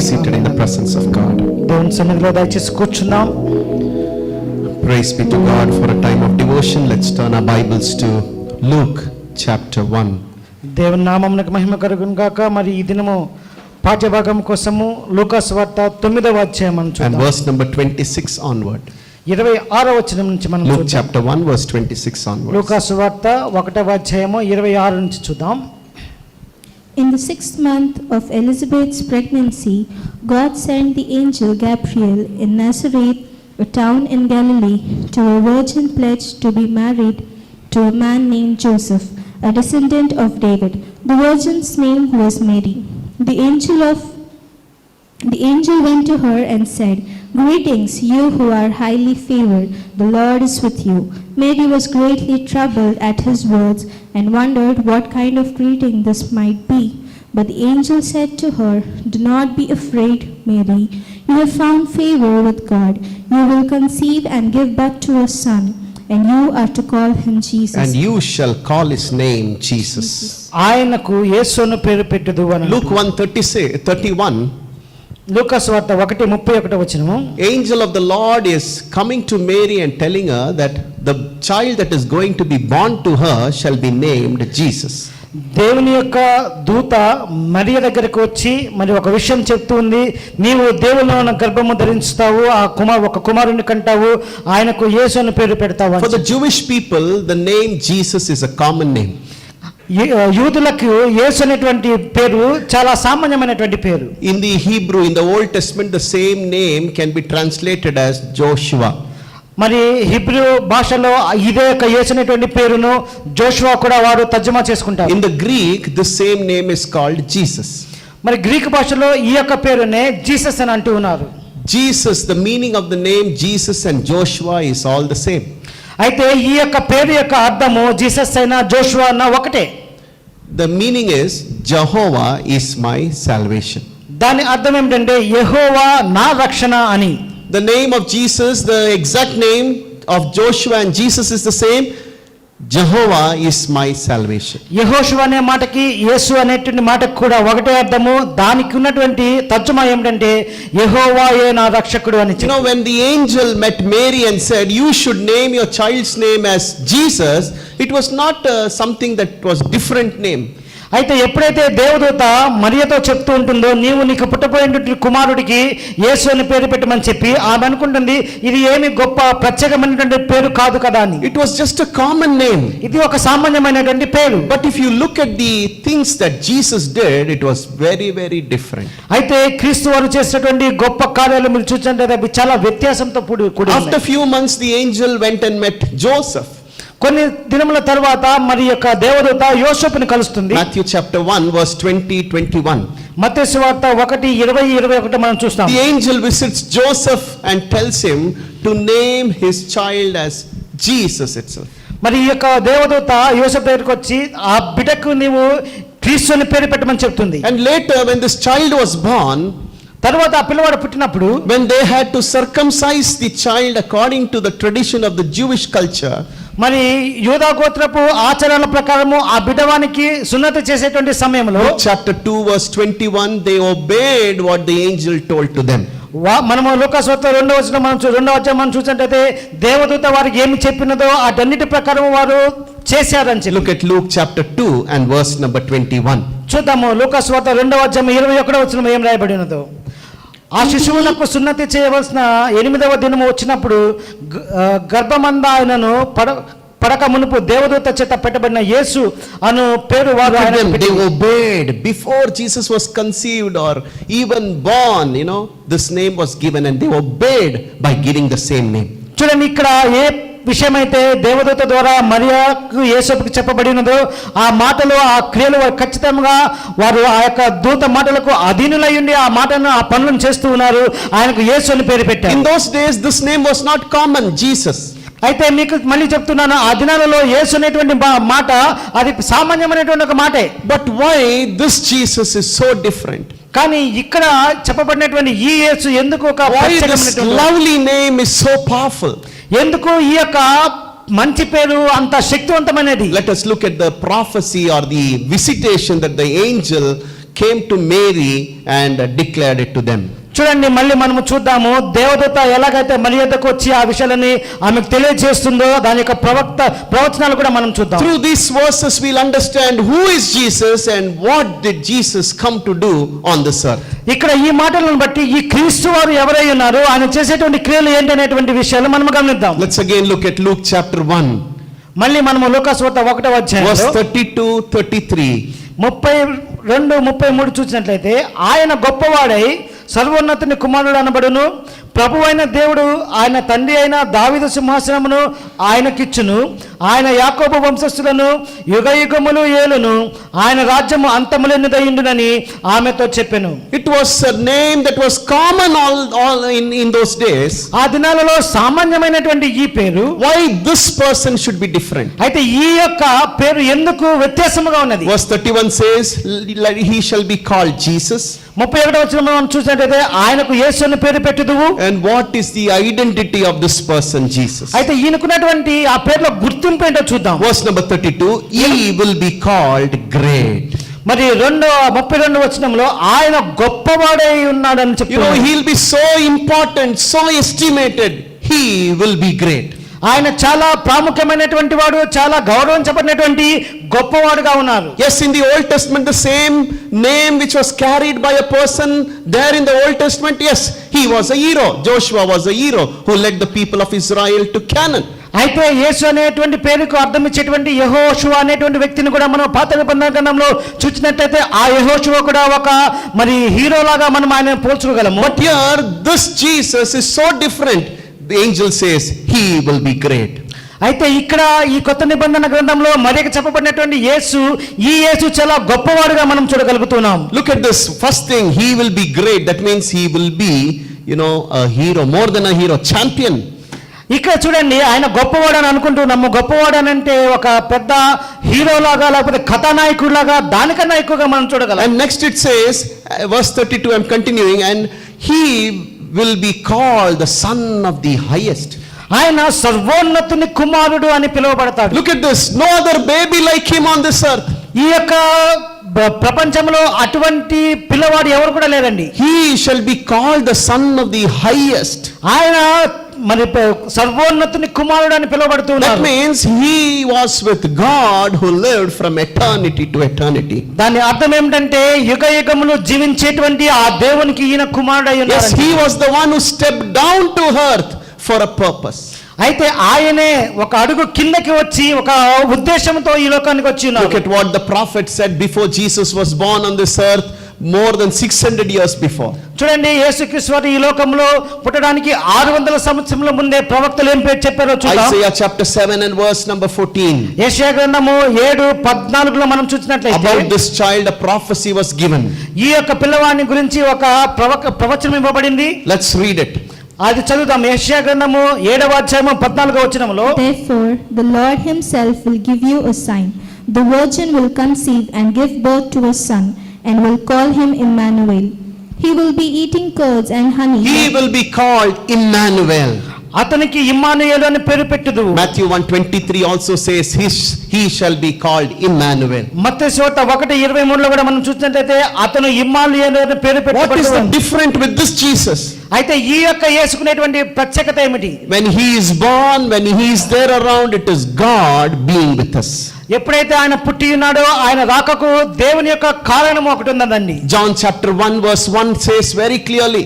seated in the presence of God. దేవుని సన్నిధిలో దయచేసి కూర్చుందాం. Praise be to God for a time of devotion. Let's turn our Bibles to Luke chapter 1. దేవుని నామమునకు మహిమ కలుగును గాక. మరి ఈ దినము పాఠ్యభాగం కోసము లూకా సువార్త 9వ అధ్యాయం మనం చూద్దాం. And verse number 26 onward. 26వ వచనం నుంచి మనం Luke చూద్దాం. chapter 1 verse 26 onwards. లూకా సువార్త 1వ అధ్యాయము 26 నుంచి చూద్దాం. In the 6th month of Elizabeth's pregnancy, God sent the angel Gabriel in Nazareth, a town in Galilee, to a virgin pledged to be married to a man named Joseph, a descendant of David. The virgin's name was Mary. The angel went to her and said, "Greetings, you who are highly favored. The Lord is with you." Mary was greatly troubled at his words and wondered what kind of greeting this might be. But the angel said to her, "Do not be afraid, Mary. You have found favor with God. You will conceive and give birth to a son, and you are to call him Jesus. And you shall call his name Jesus. ఆయనకు యేసును పేరు పెట్టుదు అని. Luke 1:31. లూకా సువార్త 1:31 వచనము. Angel of the Lord is coming to Mary and telling her that the child that is going to be born to her shall be named Jesus. దేవుని యొక్క దూత మరియ దగ్గరకు వచ్చి మరి ఒక విషయం చెప్తుంది. నీవు దేవునిలో గర్భము ధరించుతావు, ఒక కుమారుని కంటావు, ఆయనకు యేసు అని పేరు పెడతావు. For the Jewish people, the name Jesus is a common name. యూదులకు యేసు అనేటువంటి పేరు చాలా సామాన్యమైనటువంటి పేరు. In the Hebrew, in the Old Testament, the same name can be translated as Joshua. మరి హిబ్రూ భాషలో ఇదే యొక్క యేసు అనేటువంటి పేరును జోషువా కూడా వారు తర్జుమా చేసుకుంటారు. In the Greek, the same name is called Jesus. మరి గ్రీక్ భాషలో ఈ యొక్క పేరునే జీసస్ అని అంటూ ఉన్నారు. Jesus, the meaning of the name Jesus and Joshua is all the same. అయితే ఈ యొక్క పేరు యొక్క అర్థము జీసస్ అయినా జోషువా అన్న ఒకటే. The meaning is Jehovah is my salvation. దాని అర్థం ఏమిటంటే యెహోవా నా రక్షణ అని. The name of Jesus, the exact name of Joshua and Jesus is the same. Jehovah is my salvation. యెహోషువ అనే మాటకి యేసు అనేటువంటి మాటకు కూడా ఒకటే అర్థము. దానికి ఉన్నటువంటి తర్జుమా ఏమిటంటే యెహోవాయే నా రక్షకుడు అని. You know, when the angel met Mary and said, "You should name your child's name as Jesus," it was not something that was different name. అయితే ఎప్పుడైతే దేవదూత మరియతో చెప్తూ ఉంటుందో, నీకు పుట్టబోయేటువంటి కుమారుడికి యేసు అని పేరు పెట్టమని చెప్పి, ఆమె అనుకుంటుంది ఇది ఏమి గొప్ప ప్రత్యేకమైనటువంటి పేరు కాదు కదా అని. It was just a common name. ఇది ఒక సామాన్యమైనటువంటి పేరు. But if you look at the things that Jesus did, it was very, very different. అయితే క్రీస్తు వారు చేసినటువంటి గొప్ప కార్యాలు మీరు చూస్తుంటే అవి చాలా వ్యత్యాసంతో కూడి. After few months, the angel went and met Joseph. కొన్ని దినముల తర్వాత మరి యొక్క దేవదూత యోసేపుని కలుస్తుంది. Mathew chapter 1 verse 20-21. మత్తయి సువార్త 1:20-21 మనం చూస్తాం. The angel visits Joseph and tells him to name his child as Jesus itself. మరి ఈ యొక్క దేవదూత యోసేపు దగ్గరికి వచ్చి ఆ బిడ్డకు నీవు క్రీస్తు అని పేరు పెట్టమని చెప్తుంది. And later when this child was born, తర్వాత ఆ పిల్లవాడు పుట్టినప్పుడు, when they had to circumcise the child according to the tradition of the Jewish culture, మరి యూదా గోత్రపు ఆచారాల ప్రకారము ఆ బిడ్డవానికి సున్నతి చేసేటువంటి సమయంలో chapter 2 verse 21, they obeyed what the angel told to them. మనము లూకా సువార్త 2వ అధ్యాయం మనం చూసినట్లయితే దేవదూత వారికి ఏమి చెప్పినదో అటన్నిటి ప్రకారం వారు చేశారని చెప్పి. Look at Luke chapter 2 and verse number 21. చూద్దాము లూకా సువార్త 2వ అధ్యాయం 21వ వచనం ఏం రాయబడి ఉన్నదో. ఆ శిశువునకు సున్నతి చేయవలసిన 8వ దినము వచ్చినప్పుడు గర్భమంద ఆయనను పడక మునుపు దేవదూత చేత పెట్టబడిన యేసు అను పేరు వారు they obeyed before Jesus was conceived or even born. This name was given and they obeyed by giving the same name. చూడండి, ఇక్కడ ఏ విషయమైతే దేవదూత ద్వారా మరియకు యేసుకు చెప్పబడినదో ఆ మాటలు ఆ క్రియలు ఖచ్చితంగా వారు ఆ యొక్క దూత మాటలకు అధీనులై ఉండి ఆ మాటను ఆ పనులను చేస్తూ ఉన్నారు. ఆయనకు యేసు అని పేరు పెట్టారు. In those days this name was not common, Jesus. అయితే మీకు మళ్ళీ చెప్తున్నాను, ఆ దినాలలో యేసు అనేటువంటి మాట అది సామాన్యమైనటువంటి ఒక మాటే. But why this Jesus is so different? కానీ ఇక్కడ చెప్పబడినటువంటి ఈ యేసు ఎందుకు ఒక lovely name is so powerful? ఎందుకు ఈ యొక్క మంచి పేరు అంత శక్తివంతమైనది? Let us look at the prophecy or the visitation that the angel came to Mary and declared it to them. చూడండి, మళ్ళీ మనము చూద్దాము దేవదూత ఎలాగైతే మరి యొద్దకు వచ్చి ఆ విషయాలని ఆమెకు తెలియజేస్తుందో దాని యొక్క ప్రవచనాలు కూడా మనం చూద్దాం. Through these verses we'll understand who is Jesus and what did Jesus come to do on this earth. ఇక్కడ ఈ మాటలను బట్టి ఈ క్రీస్తు వారు ఎవరై ఉన్నారు, ఆయన చేసేటువంటి క్రియలు ఏంటి అనేటువంటి విషయాలు మనం గమనిద్దాం. Let's again look at Luke chapter 1. మళ్ళీ మనము లూకాసు వార్త 1వ verse అధ్యాయంలో 32-33. 32-33 చూసినట్లయితే, ఆయన గొప్పవాడై సర్వోన్నతుని కుమారుడు అనబడును, ప్రభువైన దేవుడు ఆయన తండ్రి అయిన దావీదు సింహాసనమును ఆయనకిచ్చును, ఆయన యాకోబు వంశస్థులను యుగయుగములు ఏలును, ఆయన రాజ్యము అంతములేనిదయుండునని ఆమెతో చెప్పెను. It was a name that was common all in those days. ఆ దినాలలో సామాన్యమైనటువంటి ఈ పేరు, Why this person should be different? అయితే ఈ యొక్క పేరు ఎందుకు వ్యత్యాసముగా ఉన్నది? Verse 31 says, he shall be called Jesus. 31వ వచనం మనం చూసినట్లయితే, ఆయనకు యేసు అని పేరు పెట్టుదువు. And what is the identity of this person, Jesus? అయితే ఈయనకున్నటువంటి ఆ పేరులో గుర్తింపు ఏంటో చూద్దాం. Verse number 32, he will be called great. మరి 32వ వచనంలో ఆయన గొప్పవాడై ఉన్నాడని చెప్తున్నాడు. He'll be so important, so estimated. He will be great. ఆయన చాలా ప్రాముఖ్యమైనటువంటి వాడు, చాలా గౌరవించబడినటువంటి గొప్పవాడుగా ఉన్నారు. Yes, in the Old Testament, the same name which was carried by a person there in the Old Testament, yes, he was a hero. Joshua was a hero who led the people of Israel to Canaan. అయితే యేసు అనేటువంటి పేరుకు అర్థం ఇచ్చేటువంటి యెహోషువ అనేటువంటి వ్యక్తిని కూడా మనం పాత నిబంధన గ్రంథంలో చూసినట్లయితే ఆ యెహోషువ కూడా ఒక మరి హీరోలాగా మనం ఆయన పోల్చుకోగలము. But here, this Jesus is so different. The angel says, he will be great. అయితే ఇక్కడ ఈ కొత్త నిబంధన గ్రంథంలో మరొక చెప్పబడినటువంటి ఈ యేసు చాలా గొప్పవాడుగా మనం చూడగలుగుతున్నాం. Look at this first thing, he will be great. That means he will be, a hero, more than a hero, champion. ఇక్కడ చూడండి, ఆయన గొప్పవాడు అని అనుకుంటున్నాము. గొప్పవాడు అని అంటే ఒక పెద్ద హీరోలాగా లేకపోతే కథానాయకుడిలాగా, దానికన్నా ఎక్కువగా మనం చూడగలం. And next it says, verse 32, I'm continuing, and he will be called the son of the highest. ఆయన సర్వోన్నతుని కుమారుడు అని పిలువబడతాడు. Look at this, no other baby like him on this earth. ఈ యొక్క ప్రపంచంలో అటువంటి పిల్లవాడు ఎవరు కూడా లేరండి. He shall be called the son of the highest. ఆయన మరి సర్వోన్నతుని కుమారుడు అని పిలువబడుతున్నారు. That means he was with God who lived from eternity to eternity. దాని అర్థం ఏమిటంటే యుగయుగములు జీవించేటువంటి ఆ దేవునికి ఈయన కుమారుడై ఉన్నారు. Yes, he was the one who stepped down to earth for a purpose. అయితే ఆయనే ఒక అడుగు కిందకి వచ్చి ఒక ఉద్దేశంతో ఈ లోకానికి వచ్చి ఉన్నారు. Look at what the prophet said before Jesus was born on this earth, more than 600 years before. చూడండి, యేసుక్రీస్తు వారు ఈ లోకంలో పుట్టడానికి 600 సంవత్సరముల ముందే ప్రవక్తలు ఏం చెప్పారో చూద్దాం. Isaiah chapter 7 and verse number 14. యెషయా గ్రంథము 7:14లో మనం చూసినట్లయితే, about this child a prophecy was given. ఈ యొక్క పిల్లవాడిని గురించి ఒక ప్రవచనం ఇవ్వబడింది. Let's read it. అది చదువుదాం. యెషయా గ్రంథము 7వ అధ్యాయము 14వ వచనములో, Therefore the Lord himself will give you a sign. The virgin will conceive and give birth to a son, and will call him Emmanuel. He will be eating curds and honey. He will be called Emmanuel. అతనికి ఇమ్మానుయేలు అని పేరు పెట్టుదు. Mathew 1:23 also says he shall be called Emmanuel. మత్తయి సువార్త 1:23లో కూడా మనం చూసినట్లయితే అతను ఇమ్మానుయేలు అని పేరు What is the పెట్టబడ్డాడు. different with this Jesus? అయితే ఈ యొక్క యేసుకునేటువంటి ప్రత్యేకత ఏమిటి? When he is born, when he is there around, it is God being with us. ఎప్పుడైతే ఆయన పుట్టి ఉన్నాడో ఆయన రాకకు దేవుని యొక్క కారణం ఒకటి ఉన్నదండి. John chapter 1 verse 1 says very clearly,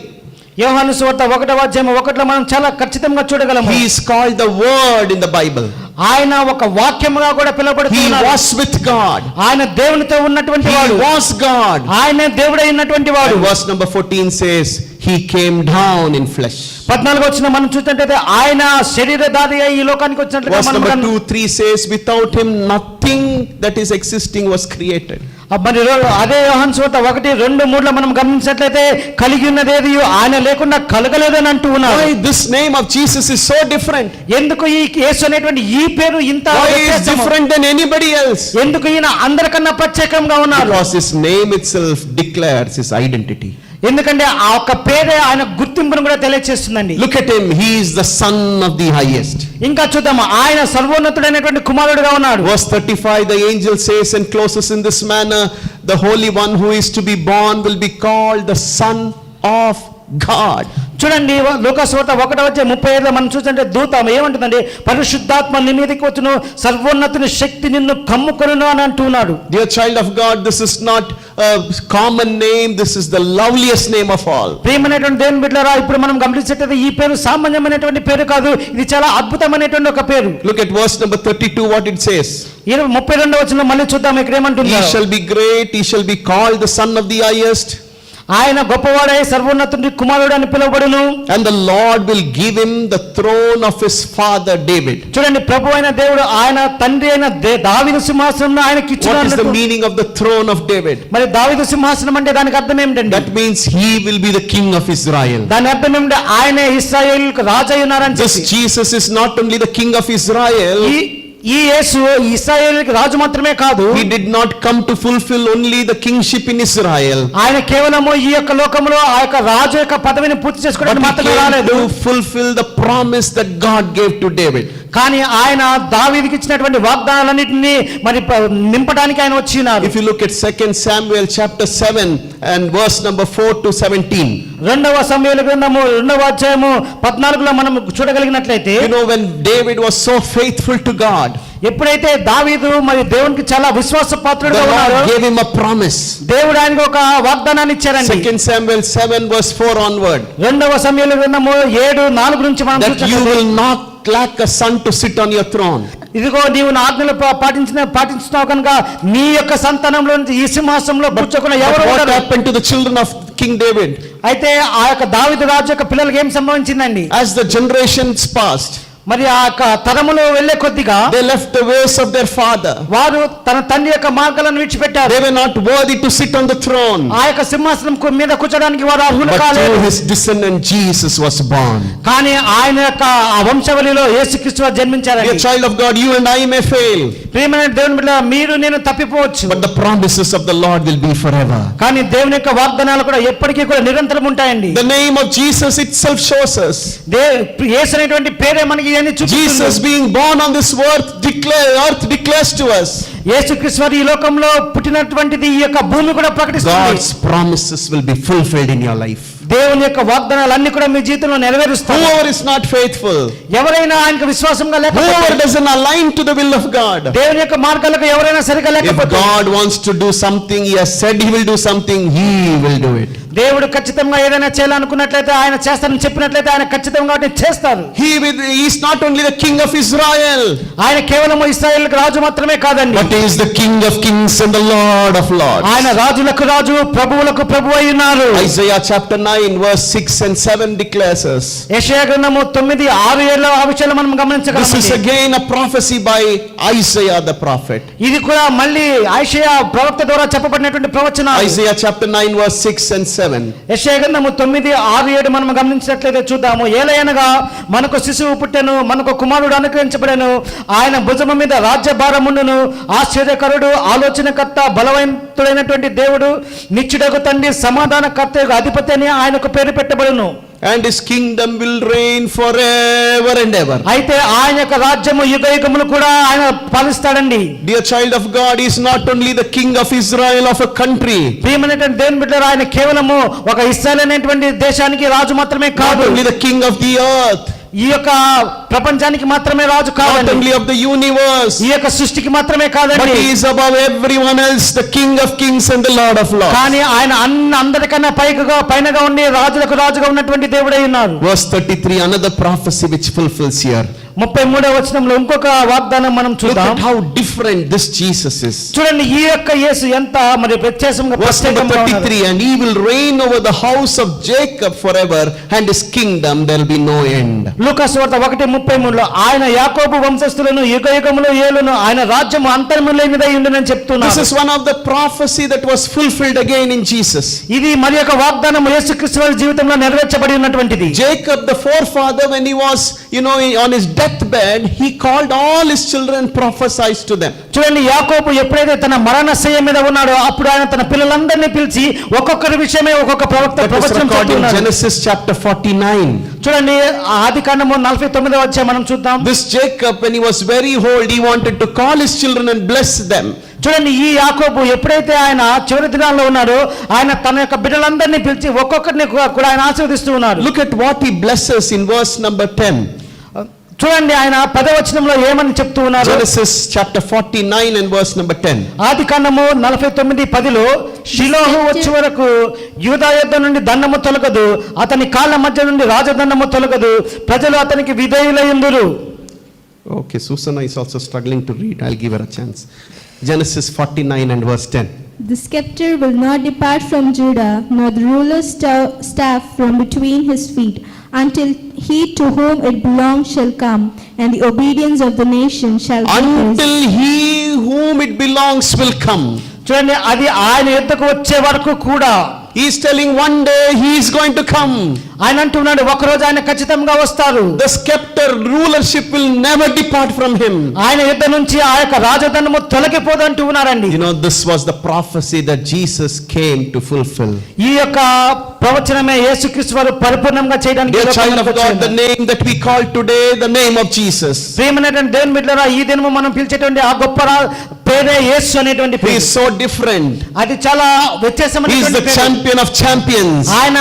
యోహాను సువార్త 1వ అధ్యాయం 1లో మనం చాలా ఖచ్చితంగా చూడగలము. he is called the word in the Bible. ఆయన ఒక వాక్యముగా కూడా He పిలువబడుతున్నాడు. was with God. ఆయన దేవునితో ఉన్నటువంటి He వాడు. was God. ఆయన దేవుడై ఉన్నటువంటి వాడు. And verse number 14 says, he came down in flesh. 14వ వచనం మనం చూసినట్లయితే ఆయన శరీరధారి అయి ఈ లోకానికి వచ్చినట్లుగా Verse మనం number గమనిస్తాం. 2-3 says, without him nothing that is existing was created. మరి అదే యోహాను సువార్త 1:2-3లో మనం గమనించినట్లయితే కలిగి ఉన్నదేది ఆయన లేకుండా కలగలేదని అంటూ ఉన్నారు. Why this name of Jesus is so different? ఎందుకు ఈ యేసు అనేటువంటి ఈ పేరు ఇంత Why is వ్యత్యాసము? different than anybody else? ఎందుకు ఈయన అందరికన్నా ప్రత్యేకంగా ఉన్నారు? Because his name itself declares his identity. ఎందుకంటే ఆ ఒక్క పేరే ఆయన గుర్తింపును కూడా తెలియజేస్తుందండి. Look at him, he is the son of the highest. ఇంకా చూద్దాం, ఆయన సర్వోన్నతుడైనటువంటి కుమారుడుగా ఉన్నాడు. Verse 35, the angel says and closes in this manner, the Holy One who is to be born will be called the Son of God. చూడండి, లూకాసువార్త 1:35 మనం చూస్తుంటే దూత ఏమంటుందండి, పరిశుద్ధాత్మ నీ మీదకి వచ్చును, సర్వోన్నతుని శక్తి నిన్ను కమ్ముకొనును అని అంటున్నాడు. Dear child of God, this is not a common name, this is the loveliest name of all. ప్రియమైనటువంటి దేవుని బిడ్డలారా, ఇప్పుడు మనం గమనించేటది ఈ పేరు సామాన్యమైనటువంటి పేరు కాదు, ఇది చాలా అద్భుతమైనటువంటి ఒక పేరు. Look at verse number 32, what it says. 32వ వచనం మళ్ళీ చూద్దాం, ఇక్కడ ఏమంటుంది. He shall be great, he shall be called the Son of the highest. ఆయన గొప్పవాడై సర్వోన్నతుని కుమారుడు అని పిలువబడును. And the Lord will give him the throne of his father David. చూడండి, ప్రభువైన దేవుడు ఆయన తండ్రి అయిన దావీదు సింహాసనం ఆయనకి ఇచ్చును. What is the meaning of the throne of David? మరి దావీదు సింహాసనం అంటే దానికి అర్థం ఏమిటండి? That means he will be the king of Israel. దాని అర్థం ఏమిటి? ఆయనే ఇశ్రాయేలుకు రాజు అయి ఉన్నారని This చెప్పి. Jesus is not only the king of Israel. ఈ యేసు ఇశ్రాయేలుకి రాజు మాత్రమే కాదు. He did not come to fulfill only the kingship in Israel. ఆయన కేవలము ఈ యొక్క లోకములో ఆ యొక్క రాజు యొక్క పదవిని పూర్తి చేసుకోవడానికి మాత్రమే రాలేదు. To fulfill the promise that God gave to David. కానీ ఆయన దావీదుకి ఇచ్చినటువంటి వాగ్దానాలన్నిటిని మరి నింపడానికి ఆయన వచ్చినారు. If you look at 2 Samuel chapter 7 and verse number 4 to 17. రెండవ సమూయేలు గ్రంథము 2వ అధ్యాయము 14లో మనం చూడగలిగినట్లయితే, You know, when David was so faithful to God, ఎప్పుడైతే దావీదు మరి దేవునికి చాలా విశ్వాసపాత్రుడుగా the ఉన్నాడో, Lord gave him a promise. దేవుడు ఆయనకు ఒక వాగ్దానాన్ని ఇచ్చారండి. 2 Samuel 7 verse 4 onward. రెండవ సమూయేలు గ్రంథము 7:4 నుంచి మనం That you will not lack a son to sit on your throne. ఇదిగో నీవు నా ఆజ్ఞలు పాటించున్నావు కనుక నీ యొక్క సంతానంలో నుంచి ఈ సింహాసనంలో కూర్చోకుండా ఎవరు What ఉండరు. happened to the children of King David? అయితే ఆ యొక్క దావీదు రాజు యొక్క పిల్లలకి ఏం సంభవించిందండి? As the generations passed, మరి ఆ యొక్క తరములో వెళ్లే కొద్దిగా they left the ways of their father. వారు తన తండ్రి యొక్క మార్గాలను విడిచిపెట్టారు. They were not worthy to sit on the throne. ఆ యొక్క సింహాసనం మీద కూర్చోడానికి వారు అర్హులు But కాలేదు. through his descendant Jesus was born. కానీ ఆయన యొక్క ఆ వంశవలిలో యేసుక్రీస్తు వారు జన్మించారండి. Dear child of God, you and I may fail, ప్రియమైన దేవుని బిడ్డ, మీరు నేను తప్పిపోవచ్చు, but the promises of the Lord will be forever. కానీ దేవుని యొక్క వాగ్దానాలు కూడా ఎప్పటికీ కూడా నిరంతరం ఉంటాయండి. The name of Jesus itself shows us. యేసు అనేటువంటి పేరే మనకి Jesus being born on this earth declares to us. యేసుక్రీస్తు వారు ఈ లోకంలో పుట్టినటువంటిది ఈ యొక్క భూమి కూడా ప్రకటిస్తుంది. God's promises will be fulfilled in your life. దేవుని యొక్క వాగ్దానాలన్నీ కూడా మీ జీవితంలో నెరవేరుస్తారు. Whoever is not faithful, ఎవరైనా ఆయనకు విశ్వాసంగా లేకపోతే, whoever doesn't align to the will of God, దేవుని యొక్క మార్గాలకు ఎవరైనా సరిగా if లేకపోతే, God wants to do something, he has said he will do something, he will do it. దేవుడు ఖచ్చితంగా ఏదైనా చేయాలనుకున్నట్లయితే, ఆయన చేస్తారని చెప్పినట్లయితే ఆయన ఖచ్చితంగా వాటిని చేస్తారు. He is not only the king of Israel, ఆయన కేవలం ఇశ్రాయేలుకు రాజు మాత్రమే కాదండి, but he is the King of kings and the Lord of lords. ఆయన రాజులకు రాజు, ప్రభువులకు ప్రభువు అయి ఉన్నారు. Isaiah chapter 9 verse 6 and 7 declares us. యెషయా గ్రంథము 9, 6, 7 ఆ విషయాలు మనం గమనించగలం. This is again a prophecy by Isaiah the prophet. ఇది కూడా మళ్ళీ యెషయా ప్రవక్త ద్వారా చెప్పబడినటువంటి ప్రవచనం. Isaiah chapter 9 verse 6 and 7. యెషయా గ్రంథము 9, 6, 7 మనం గమనించినట్లయితే చూద్దాము. ఏలయనగా మనకు శిశువు పుట్టెను, మనకు కుమారుడు అనుగ్రహించబడెను, ఆయన భుజము మీద రాజ్యభారముండును, ఆశ్చర్యకరుడు, ఆలోచనకర్త, బలవంతుడైనటువంటి దేవుడు, నిత్యుడగు తండ్రి, సమాధానకర్త, అధిపతి అని ఆయనకు పేరు పెట్టబడును. And his kingdom will reign forever and ever. అయితే ఆయన యొక్క రాజ్యము యుగయుగములు కూడా ఆయన పాలిస్తాడండి. Dear child of God, he is not only the king of Israel of a country, ప్రియమైనటువంటి దేవుని బిడ్డలారా, ఆయన కేవలము ఒక ఇశ్రాయేలు అనేటువంటి దేశానికి రాజు మాత్రమే not కాదు, only the king of the earth, ఈ యొక్క ప్రపంచానికి మాత్రమే రాజు not కాదండి, only of the universe, ఈ యొక్క సృష్టికి మాత్రమే but కాదండి, he is above everyone else, the king of kings and the lord of lords. కానీ ఆయన అందరికన్నా పైనగా ఉండి రాజులకు రాజుగా ఉన్నటువంటి దేవుడై ఉన్నారు. Verse 33, another prophecy which fulfills here. 33వ వచనంలో ఇంకొక వాగ్దానం మనం Look చూద్దాం. at how different this Jesus is. చూడండి, ఈ యొక్క యేసు ఎంత మరి ప్రత్యేకంగా Verse number ప్రత్యేకంగా ఉన్నారు. 33, and he will reign over the house of Jacob forever, and his kingdom there will be no end. లూకాసు వార్త 1:33లో ఆయన యాకోబు వంశస్థులను యుగయుగములు ఏలును, ఆయన రాజ్యము అంతము లేనిదై ఉండునని చెప్తున్నారు. This is one of the prophecy that was fulfilled again in Jesus. ఇది మరి యొక్క వాగ్దానం యేసుక్రీస్తు వారి జీవితంలో నెరవేర్చబడి ఉన్నటువంటిది. Jacob the forefather, when he was on his deathbed, he called all his children and prophesied to them. చూడండి, యాకోబు ఎప్పుడైతే తన మరణశయ్య మీద ఉన్నాడో అప్పుడు ఆయన తన పిల్లలందరినీ పిలిచి ఒక్కొక్కరి విషయమే ఒక్కొక్క ప్రవక్త That is ప్రవచనం recorded in చెప్తున్నాడు. Genesis chapter 49. చూడండి, ఆదికాండము 49వ అధ్యాయం మనం చూద్దాం. This Jacob, when he was very old, he wanted to call his children and bless them. చూడండి, ఈ యాకోబు ఎప్పుడైతే ఆయన చివరి దినాల్లో ఉన్నాడో ఆయన తన యొక్క బిడ్డలందరినీ పిలిచి ఒక్కొక్కరిని కూడా ఆయన ఆశీర్వదిస్తూ ఉన్నారు. Look at what he blesses in verse number 10. చూడండి, ఆయన 10వ వచనంలో ఏమని చెప్తూ ఉన్నారు. Genesis chapter 49 and verse number 10. ఆదికాండము 49:10లో షిలోహు వచ్చే వరకు యూదా యొద్ద నుండి దండము తొలగదు, అతని కాళ్ళ మధ్య నుండి రాజదండము తొలగదు, ప్రజలు అతనికి విధేయులయ్యుందురు. Okay, Susanna is also struggling to read. I'll give her a chance. Genesis 49 and verse 10. The scepter will not depart from Judah, nor the ruler's staff from between his feet, until he to whom it belongs shall come, and the obedience of the nation shall be his. Until he whom it belongs will come. చూడండి, అది ఆయన యొద్దకు వచ్చే వరకు కూడా He is telling one day he is going to come. ఆయన అంటున్నాడు ఒకరోజు ఆయన ఖచ్చితంగా వస్తారు. The scepter rulership will never depart from him. ఆయన యుద్ధ నుంచి ఆ యొక్క రాజదండము తొలగిపోదు అంటూ ఉన్నారండి. You know, this was the prophecy that Jesus came to fulfill. ఈ యొక్క ప్రవచనమే యేసుక్రీస్తు వారు పరిపూర్ణంగా చేయడానికి Dear child of God, the name that we call today, the name of Jesus. ప్రియమైనటువంటి దేవుని బిడ్డలారా, ఈ దినము మనం పిలిచేటువంటి ఆ గొప్ప పేరే యేసు అనేటువంటి He పేరు. is so different. అది చాలా He is వ్యత్యాసమైనటువంటి the పేరు. champion of champions. ఆయన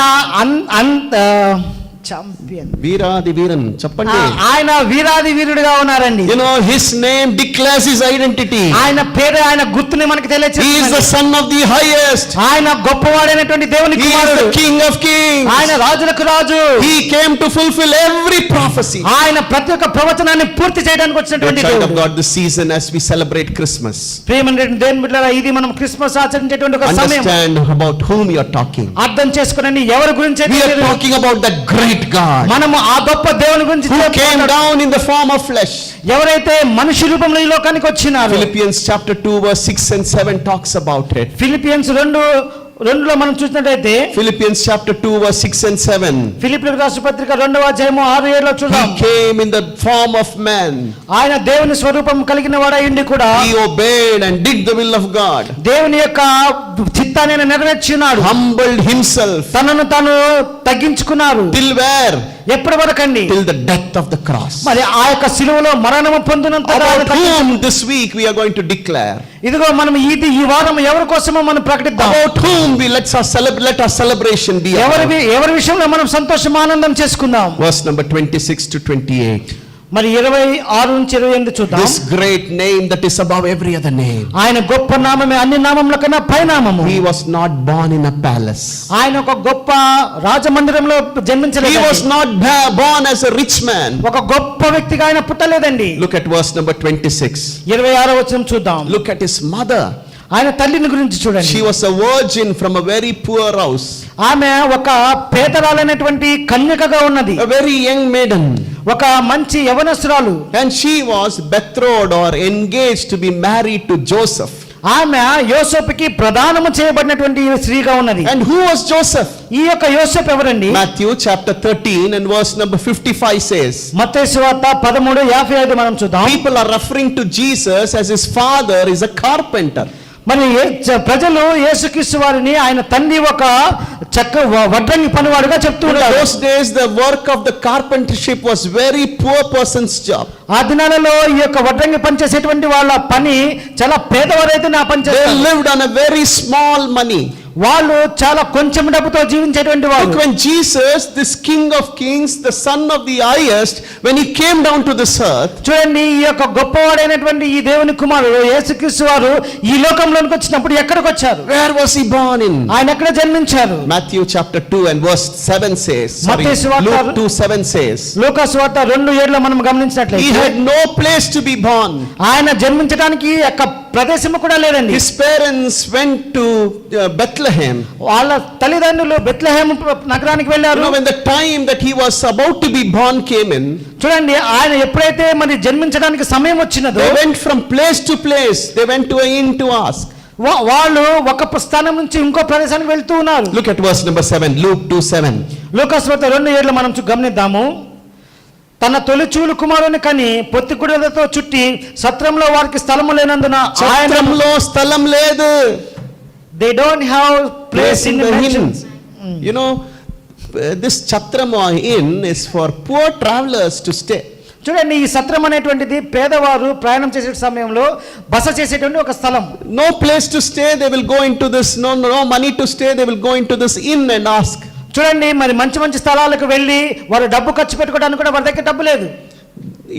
ఛాంపియన్, వీరాది వీరన్ చెప్పండి. ఆయన వీరాది వీరుడిగా ఉన్నారండి. You know, his name declares his identity. ఆయన పేరు, ఆయన గుర్తుని మనకి He is తెలియజేస్తుంది. the son of the highest. ఆయన గొప్పవాడైనటువంటి దేవుని He is కుమారుడు. the king of kings. ఆయన రాజులకు రాజు. He came to fulfill every prophecy. ఆయన ప్రతి ఒక్క ప్రవచనాన్ని పూర్తి చేయడానికి Dear వచ్చినటువంటి child of దేవుడు. God, this season as we celebrate Christmas, ప్రియమైనటువంటి దేవుని బిడ్డలారా, ఇది మనం క్రిస్మస్ ఆచరించేటువంటి ఒక సమయం. understand about whom you are talking. అర్థం చేసుకోనండి ఎవరి గురించి We are talking about that great God మనము ఆ గొప్ప దేవుని గురించి who came చెప్పుకుంటున్నాం. down in the form of flesh. ఎవరైతే మనిషి రూపంలో ఈ లోకానికి వచ్చినారు. Philippians chapter 2 verse 6 and 7 talks about it. Philippians 2:2లో మనం చూసినట్లయితే Philippians chapter 2 verse 6 and 7. ఫిలిప్పీయులకు రాసిన పత్రిక 2వ అధ్యాయము 6-7లో చూద్దాం. He came in the form of man. ఆయన దేవుని స్వరూపం కలిగిన వాడై ఉండి కూడా He obeyed and did the will of God. దేవుని యొక్క చిత్తాన్ని ఆయన నెరవేర్చున్నాడు. Humbled himself. తనను తాను తగ్గించుకున్నారు. Till where? ఎప్పటి వరకండి? Till the death of the cross. మరి ఆ యొక్క శిలువలో మరణము పొందినంత About whom this week we are going to declare. ఇదిగో మనం ఈ వారం ఎవరి కోసమో మనం ప్రకటిద్దాం. About whom we let our celebration be. ఎవరి విషయంలో మనం సంతోషం ఆనందం చేసుకుందాం. Verse number 26 to 28. మరి 26 నుంచి 28 చూద్దాం. This great name that is above every other name. ఆయన గొప్ప నామమే అన్ని నామముల కన్నా పైనామము. He was not born in a palace. ఆయన ఒక గొప్ప రాజమందిరంలో జన్మించలేదు. He was not born as a rich man. ఒక గొప్ప వ్యక్తిగా ఆయన పుట్టలేదండి. Look at verse number 26. 26వ వచనం చూద్దాం. Look at his mother. ఆయన తల్లిని గురించి చూడండి. She was a virgin from a very poor house. ఆమె ఒక పేదరాలైనటువంటి కన్యకగా ఉన్నది. A very young maiden. ఒక మంచి యవనస్తురాలు. And she was betrothed or engaged to be married to Joseph. ఆమె యోసేపుకి ప్రదానము చేయబడినటువంటి స్త్రీగా ఉన్నది. And who was Joseph? ఈ యొక్క యోసేపు ఎవరండి? Mathew chapter 13 and verse number 55 says. మత్తయి సువార్త 13:55 మనం చూద్దాం. People are referring to Jesus as his father is a carpenter. మరి ప్రజలు యేసుక్రీస్తు వారిని ఆయన తండ్రి ఒక వడ్రంగి పనివాడుగా చెప్తూ ఉంటారు. Those days the work of the carpentership was very poor person's job. ఆ దినాలలో ఈ యొక్క వడ్రంగి పని చేసేటువంటి వాళ్ళ పని చాలా పేదవారైతే నా పని చేస్తారు. They lived on a very small money. వాళ్ళు చాలా కొంచెం డబ్బుతో జీవించేటువంటి వాళ్ళు. Look, when Jesus, this King of Kings, the Son of the highest, when he came down to this earth, చూడండి, ఈ యొక్క గొప్పవాడైనటువంటి ఈ దేవుని కుమారుడు యేసుక్రీస్తు వారు ఈ లోకంలోనికి వచ్చినప్పుడు ఎక్కడికి వచ్చారు? where was he born in? ఆయన ఎక్కడ జన్మించారు? Matthew chapter 2 and verse 7 says. Sorry, మత్తయి సువార్త Luke 2:7 says. లూకా సువార్త 2:7లో మనం He గమనించినట్లయితే had no place to be born. ఆయన జన్మించడానికి యొక్క ప్రదేశం కూడా లేదండి. His parents went to Bethlehem. వాళ్ళ తల్లిదండ్రులు బెత్లెహేము నగరానికి వెళ్ళారు. You know, when the time that he was about to be born came in, చూడండి, ఆయన ఎప్పుడైతే మరి జన్మించడానికి సమయం వచ్చినదో they went from place to place. They went to an inn to ask. వాళ్ళు ఒక స్థానం నుంచి ఇంకో ప్రదేశానికి వెళ్తూ ఉన్నారు. Look at verse number 7, Luke 2:7. లూకా సువార్త 2:7లో మనం గమనిద్దాము. తన తొలిచూలు కుమారుని కని పొత్తిగుడ్డలతో చుట్టి సత్రంలో వారికి స్థలము లేనందున చత్రంలో స్థలం లేదు. they don't have place in the inn. mansions. You know, this chatram or inn is for poor travelers to stay. చూడండి, ఈ సత్రం అనేటువంటిది పేదవారు ప్రయాణం చేసే సమయంలో బస చేసేటువంటి ఒక స్థలం. No place to stay, they will go into this. No money to stay, they will go into this inn and ask. చూడండి, మరి మంచి మంచి స్థలాలకు వెళ్ళి వారు డబ్బు ఖర్చు పెట్టుకోవడానికి కూడా వారి దగ్గర డబ్బు లేదు.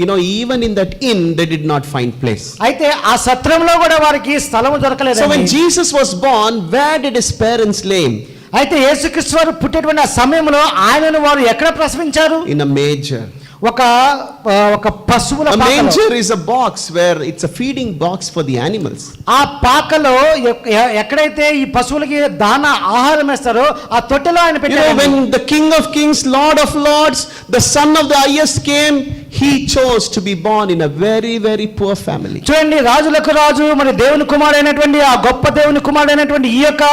You know, even in that inn they did not find place. అయితే ఆ సత్రంలో కూడా వారికి స్థలము దొరకలేదు. So when Jesus was born, where did his parents lay him? అయితే యేసుక్రీస్తు వారు పుట్టేటువంటి ఆ సమయంలో ఆయనను వారు ఎక్కడ ప్రసవించారు? In a manger. ఒక పశువుల A పాకలో. manger is a box where it's a feeding box for the animals. ఆ పాకలో ఎక్కడైతే ఈ పశువులకి దాన ఆహారం వేస్తారో ఆ తొట్టెలో ఆయన You know, పెట్టారు. when the King of Kings, Lord of Lords, the Son of the Highest came, he chose to be born in a very, very poor family. చూడండి, రాజులకు రాజు మరి దేవుని కుమారుడైనటువంటి ఆ గొప్ప దేవుని కుమారుడైనటువంటి ఈ యొక్క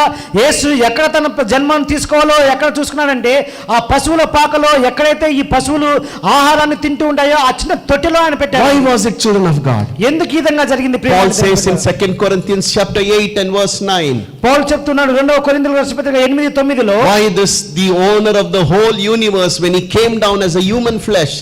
యేసు ఎక్కడ తన జన్మను తీసుకోవాలో ఎక్కడ చూసుకున్నాడంటే ఆ పశువుల పాకలో ఎక్కడైతే ఈ పశువులు ఆహారాన్ని తింటూ ఉంటాయో ఆ చిన్న తొట్టెలో ఆయన పెట్టారు. Why was it children of God? ఎందుకు ఈ విధంగా జరిగింది? Paul says in 2 Corinthians chapter 8 and verse 9. పౌలు చెప్తున్నాడు 2వ కొరింథీయులకు రాసిన పత్రిక 8:9లో, Why this the owner of the whole universe, when he came down as a human flesh,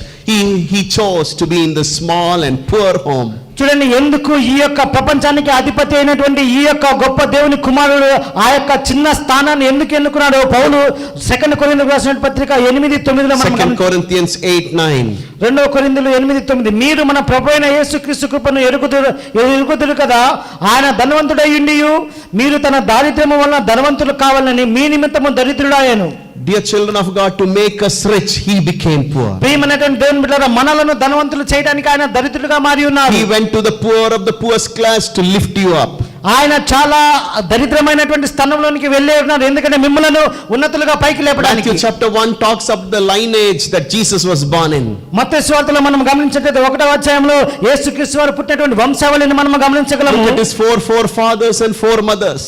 he chose to be in the small and poor home. చూడండి, ఎందుకు ఈ యొక్క ప్రపంచానికి అధిపతి అయినటువంటి ఈ యొక్క గొప్ప దేవుని కుమారుడు ఆ యొక్క చిన్న స్థానాన్ని ఎందుకు ఎన్నుకున్నాడు? పౌలు 2 కొరింథీయులకు రాసిన పత్రిక 8:9లో 2 Corinthians 8:9. 2వ కొరింథీయులు 8:9, మీరు మన ప్రభువైన యేసుక్రీస్తు కృపను ఎరుగుదురు కదా, ఆయన ధనవంతుడయ్యుండియు మీరు తన దారిద్ర్యము వలన ధనవంతులు కావాలని మీ నిమిత్తము దరిద్రుడాయను. Dear children of God, to make us rich, he became poor. ప్రియమైనటువంటి దేవుని బిడ్డలారా, మనలను ధనవంతులు చేయడానికి ఆయన దరిద్రుడిగా మారి ఉన్నారు. He went to the poor of the poorest class to lift you up. ఆయన చాలా దరిద్రమైనటువంటి స్థానంలోనికి వెళ్ళే ఉన్నారు, ఎందుకంటే మిమ్మల్ని ఉన్నతులుగా పైకి లేపడానికి. Matthew chapter 1 talks of the lineage that Jesus was born in. మత్తయి సువార్తలో మనం గమనించినట్లయితే 1వ అధ్యాయంలో యేసుక్రీస్తు వారు పుట్టినటువంటి వంశావళిని మనం గమనించగలము. Look at his four fathers and 4 mothers.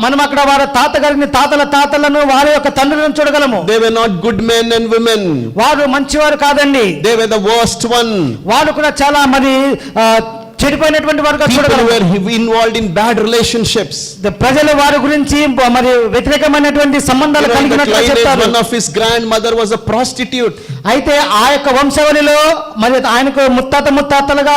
మనం అక్కడ వారి తాతగారిని తాతలను వారి యొక్క తండ్రులను చూడగలము. They were not good men and women. వారు మంచివారు కాదండి, They were the worst one. వారు కూడా చాలా మరి చెడిపోయినటువంటి వారుగా People చూడగలము. were involved in bad relationships. ప్రజలు వారి గురించి మరి వ్యతిరేకమైనటువంటి సంబంధాలు You know, in that కలిగినట్లు lineage, చెప్తారు. one of his grandmother was a prostitute. అయితే ఆ యొక్క వంశావళిలో మరి ఆయనకు ముత్తాతలుగా